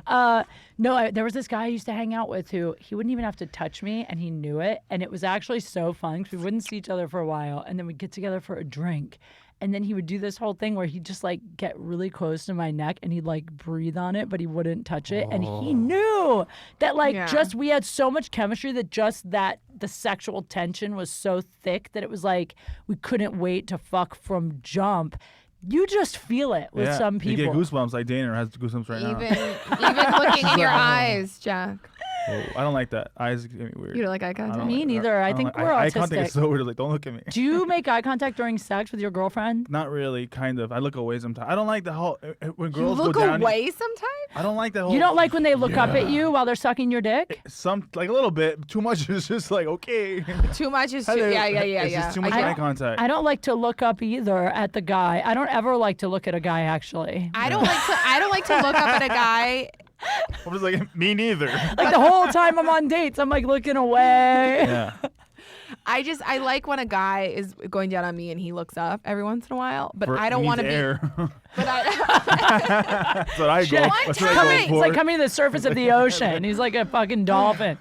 All right. There was this guy I used to hang out with who he wouldn't even have to touch me, and he knew it. And it was actually so fun because we wouldn't see each other for a while, and then we'd get together for a drink. And then he would do this whole thing where he'd just like get really close to my neck and he'd like breathe on it, but he wouldn't touch it. And he knew that like Yeah. just we had so much chemistry that just that the sexual tension was so thick that it was like we couldn't wait to fuck from jump. You just feel it with Yeah. some people. You get goosebumps like Dana has goosebumps right now. Even looking in your eyes, Jack. Oh, I don't like that. Eyes get me weird. You don't like eye I contact? don't Me like- neither. I don't think like- we're eye contact autistic. is so weird. Like, don't look at me. Do you make eye contact during sex with your girlfriend? Not really. Kind of. I look away sometimes. I don't like the whole when You girls look go down. away sometimes? I don't like that whole. You don't like when they look up at you while they're sucking your dick? some like a little bit. Too much is just like okay. Too much is too. Hello. Yeah. It's just too much I eye don't- contact. I don't like to look up either at the guy. I don't ever like to look at a guy actually. I don't like to look up at a guy. I'm just like me neither. Like the whole time I'm on dates, I'm like looking away. Yeah. I like when a guy is going down on me and he looks up every once in a while, but For- I don't needs want to be. air. But I, That's what I go. Jack, That's what I coming, go it's for. like coming to the surface of the ocean. He's like a fucking dolphin.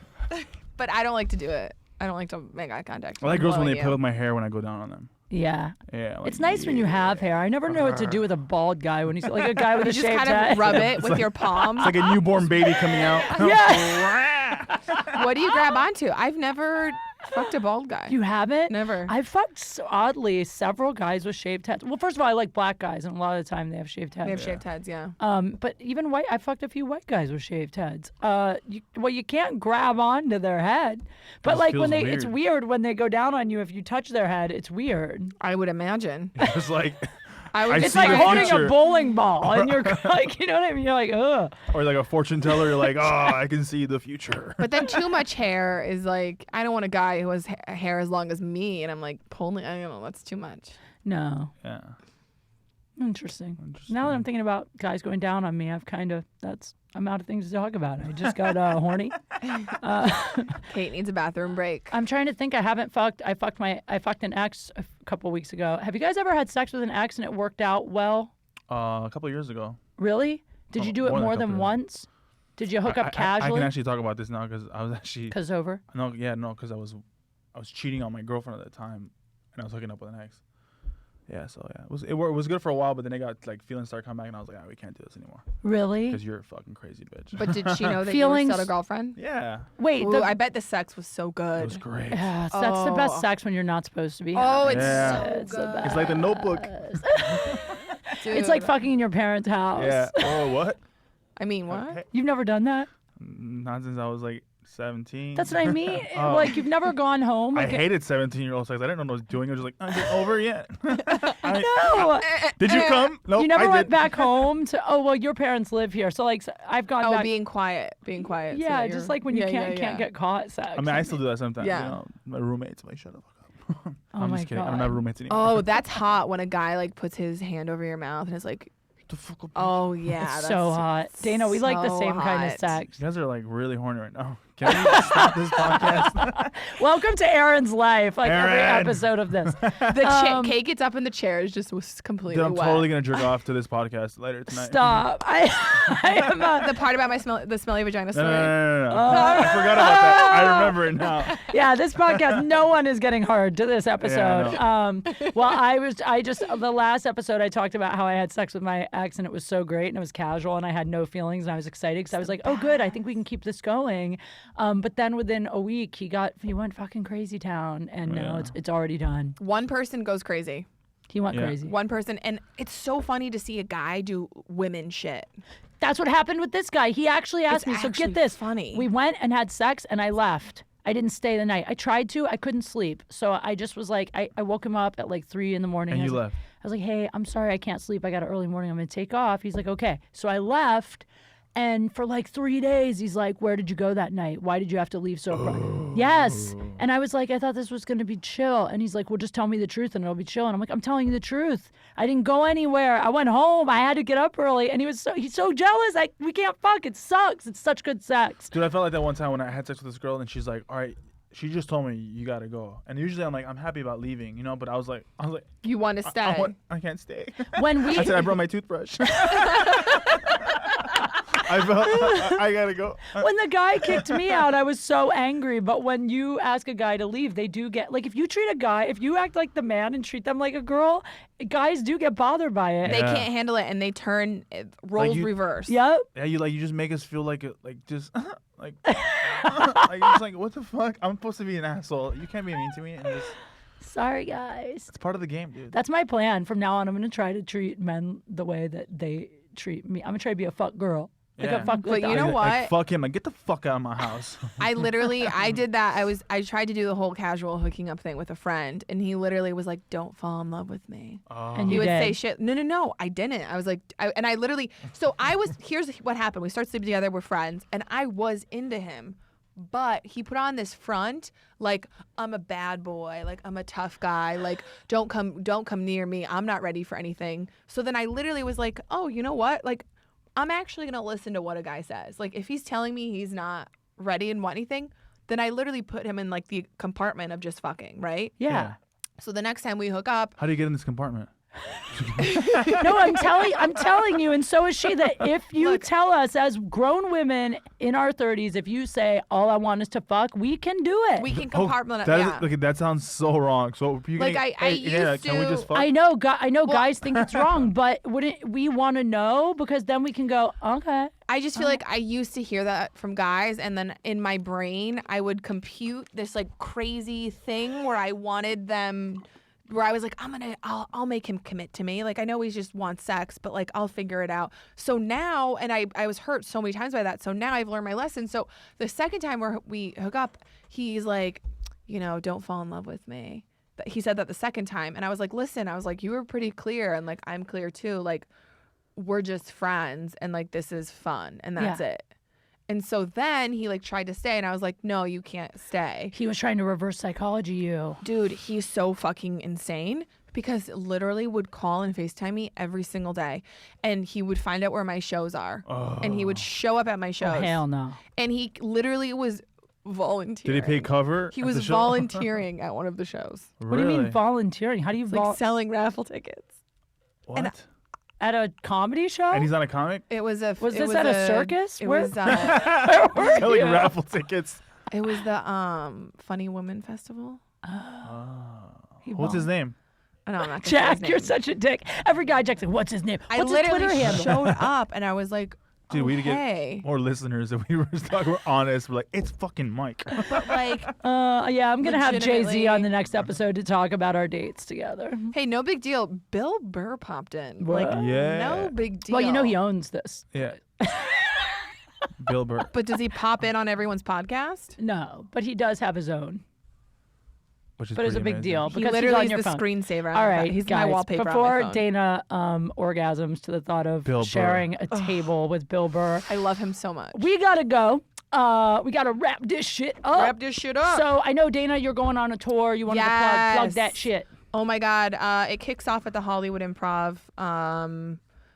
but I don't like to do it. I don't like to make eye contact. I like girls when they blowing play you. with my hair when I go down on them. Yeah. Yeah. Like, It's nice when you have hair. I never know what to do with a bald guy when he's like a guy with You a just shaved kind head. of rub it with your palms. It's like a newborn baby coming out. Yeah. What do you grab onto? I've never fucked a bald guy. You haven't? Never. I fucked oddly several guys with shaved heads. Well, first of all, I like black guys, and a lot of the time they have shaved heads. They have shaved heads, yeah. But even white, I fucked a few white guys with shaved heads. You can't grab onto their head, but Just like when feels it's weird. weird when they go down on you. If you touch their head, it's weird. I would imagine. It's like I would. I It's see like the holding future. a bowling ball, and you're like, you know what I mean? You're like, ugh. or like a fortune teller. You're like, oh, I can see the future. But then too much hair is like, I don't want a guy who has hair as long as me, and I'm like pulling. I don't know. That's too much. No, Yeah. interesting. Now that I'm thinking about guys going down on me, I'm out of things to talk about. I just got horny. Kate needs a bathroom break. I'm trying to think. I haven't fucked. I fucked an ex a couple weeks ago. Have you guys ever had sex with an ex and it worked out well? A couple of years ago. Really? Did you do it more than a more couple than years. once? Did you hook up I casually? can actually talk about this now because I was actually Cause over. because I was cheating on my girlfriend at the time, and I was hooking up with an ex. Yeah, so yeah, it was good for a while, but then it got like feelings started coming back, and I was like, we can't do this anymore Really? because you're a fucking crazy bitch. But did she know that Feelings- you were still a girlfriend? yeah, Wait. Ooh, I bet the sex was so it good. was great. That's the best Oh. sex when you're not supposed to be. Oh, having it's Yeah. so It's the good. best. It's like the Notebook. It's like fucking in your parents' house. Yeah. Oh, what? I mean, what? Okay. You've never done that? Not since I was like 17. That's what I mean. Oh. Like you've never gone home. I Like, hated 17-year-old sex. I didn't know what I was doing. I was just like, is it over yet? no. Did you come? Nope. You never I went did. back home to. Oh well, your parents live here, so like I've gone Oh, back. being quiet. Yeah, just like when you can't get caught sex. I mean, I still do that sometimes. Yeah. You know, my roommates are like, shut up. I'm my just kidding. I don't God. have roommates anymore. Oh, that's hot when a guy like puts his hand over your mouth and is like, the fuck up. oh yeah, It's that's so hot. Dana, we like the so same kind of hot. sex. You guys are like really horny right now. Can we stop this podcast? Welcome to Aaron's life, like every Aaron. episode of this. Kate gets up in the chair is just was completely Dude, I'm wet. totally gonna jerk off to this podcast later tonight. Stop. I am The part about the smelly vagina No, story. no. I forgot about that. I remember it now. yeah, this podcast, no one is getting hard to this episode. Well, the last episode I talked about how I had sex with my ex and it was so great and it was casual and I had no feelings and I was excited because I was like, oh, good, I think we can keep this going. But then within a week, he went fucking crazy town and now it's already done. One person goes crazy. He went Yeah. crazy. One person, and it's so funny to see a guy do women shit. That's what happened with this guy. He actually asked It's me, so actually get this. funny. We went and had sex and I left. I didn't stay the night. I tried to. I couldn't sleep. So I just was like, I woke him up at like 3 a.m. And I you was like- left. I was like, hey, I'm sorry I can't sleep. I got an early morning. I'm going to take off. He's like, okay. So I left. And for like 3 days, he's like, where did you go that night? Why did you have to leave so abruptly? Yes. And I was like, I thought this was going to be chill. And he's like, well, just tell me the truth and it'll be chill. And I'm like, I'm telling you the truth. I didn't go anywhere. I went home. I had to get up early. And he's so jealous. We can't fuck. It sucks. It's such good sex. Dude, I felt like that one time when I had sex with this girl and she's like, all right, she just told me you gotta go. And usually I'm like, I'm happy about leaving, you know, but I was like, You want to stay? I can't stay. When we I said I brought my toothbrush. I gotta go. when the guy kicked me out, I was so angry. But when you ask a guy to leave, they do get like if you treat a guy, if you act like the man and treat them like a girl, guys do get bothered by it. They Yeah. can't handle it, and they turn roles you- reverse. Yep. Yeah, you just make us feel like just like like it's like what the fuck? I'm supposed to be an asshole. You can't be mean to me. And just, Sorry, guys. it's part of the game, dude. That's my plan. From now on, I'm gonna try to treat men the way that they treat me. I'm gonna try to be a fuck girl. Like Yeah. a fuck. But like you know what? Like, fuck him. Like get the fuck out of my house. I did that. I tried to do the whole casual hooking up thing with a friend, and he literally was like, "Don't fall in love with me." And He you would say did. shit. No, I didn't. I was like, here's what happened. We started sleeping together, we're friends, and I was into him. But he put on this front, like, I'm a bad boy, like I'm a tough guy, like don't come near me. I'm not ready for anything. So then I literally was like, oh, you know what? Like, I'm actually gonna listen to what a guy says. Like, if he's telling me he's not ready and want anything, then I literally put him in like the compartment of just fucking, right? Yeah. So the next time we hook up, How do you get in this compartment? No, I'm telling you, and so is she, that if you tell us as grown women in our 30s, if you say all I want is to fuck, we can do it. we can Oh, compartment. that is- Yeah. look, that sounds so wrong. So you Like, can, I yeah, used can we to- just fuck? I know guys think it's wrong, but wouldn't we want to know? Because then we can go, okay. I just feel like I used to hear that from guys, and then in my brain, I would compute this like crazy thing where I wanted them, where I was like, I'll make him commit to me. Like, I know he just wants sex, but like, I'll figure it out. So now, and I was hurt so many times by that. So now I've learned my lesson. So the second time where we hook up, he's like, don't fall in love with me. He said that the second time, and I was like, listen, you were pretty clear, and like, I'm clear too. Like, we're just friends, and like, this is fun, and that's Yeah. it. And so then he like tried to stay, and I was like, no, you can't stay. He was trying to reverse psychology you. Dude, he's so fucking insane because literally would call and FaceTime me every single day, and he would find out where my shows are, and he would show up at my shows. Oh, hell no. And he literally was volunteering. Did he pay cover? He at was the show? volunteering at one of the shows. What do you mean Really? volunteering? How do you Like selling raffle tickets. What? at a comedy show? And he's not a comic? It was a. Was it this at a circus? It Where- was. Where were Selling you? raffle tickets. It was the Funny Women Festival. He What's his name? Oh, no, I'm not gonna say his Jack, you're name. such a dick. Every guy Jack's like, what's his name? I What's his Twitter literally handle? showed up and I was like, Dude, we need to okay. get more listeners if we were talking. We're honest. We're like, it's fucking Mike. But like, Yeah, I'm gonna have Jay-Z Legitimately. on the next episode to talk about our dates together. hey, no big deal. Bill Burr popped in. What? Like, Yeah. no big deal. Well, you know he owns this. Yeah. Bill Burr. But does he pop in on everyone's podcast? No, but he does have his own. Which is But it's a pretty big amazing. deal He because he's literally on is your the phone. screensaver. on All my right, phone. He's guys, my wallpaper before on my phone. Dana orgasms to the thought of Bill Burr. sharing a table with Bill Burr, I love him so much. we gotta go. we got to wrap this shit up. Wrap this shit up. So I know, Dana, you're going on a tour. You wanted to plug that shit. Oh my God. It kicks off at the Hollywood Improv.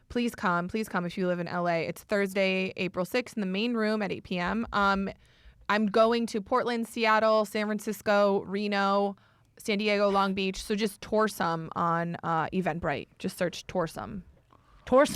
Please come if you live in LA. It's Thursday, April 6th in the main room at 8 p.m. I'm going to Portland, Seattle, San Francisco, Reno, San Diego, Long Beach. So just Toursome on Eventbrite. Just search Toursome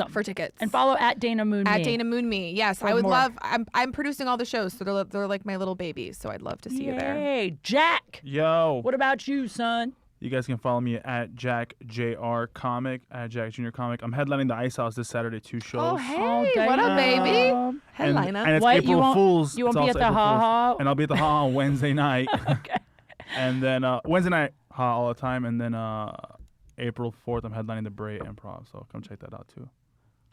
for tickets. And follow at Dana Moon At Me. Dana Moon Me. Yes, For I would more. love. I'm producing all the shows, so they're like my little babies. So I'd love to see you there. Hey, Jack. Yo. What about you, son? You guys can follow me at Jack JR Comic, at Jack Jr. Comic. I'm headlining the Ice House this Saturday, 2 shows. Oh hey, what up, baby? And Headliner. it's What, you April won't- Fool's. you won't It's be at also the April Ha Fool's. Ha? And I'll be at the Ha Ha on Wednesday night. Okay. And then Wednesday night, Ha all the time. And then April 4th, I'm headlining the Bray Improv. So come check that out too.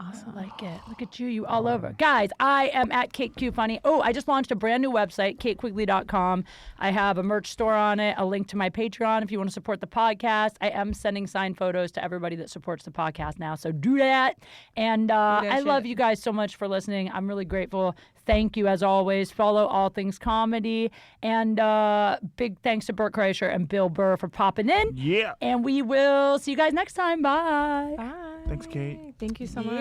Awesome. I like it. Look at you all over. Guys, I am at Kate Q Funny. Oh, I just launched a brand new website, katequigley.com. I have a merch store on it, a link to my Patreon if you want to support the podcast. I am sending signed photos to everybody that supports the podcast now, so do that. And I love you guys so much for listening. I'm really grateful. Thank you, as always. Follow All Things Comedy. And big thanks to Bert Kreischer and Bill Burr for popping in. Yeah. And we will see you guys next time. Bye. Bye. Thanks, Kate. Thank you so much.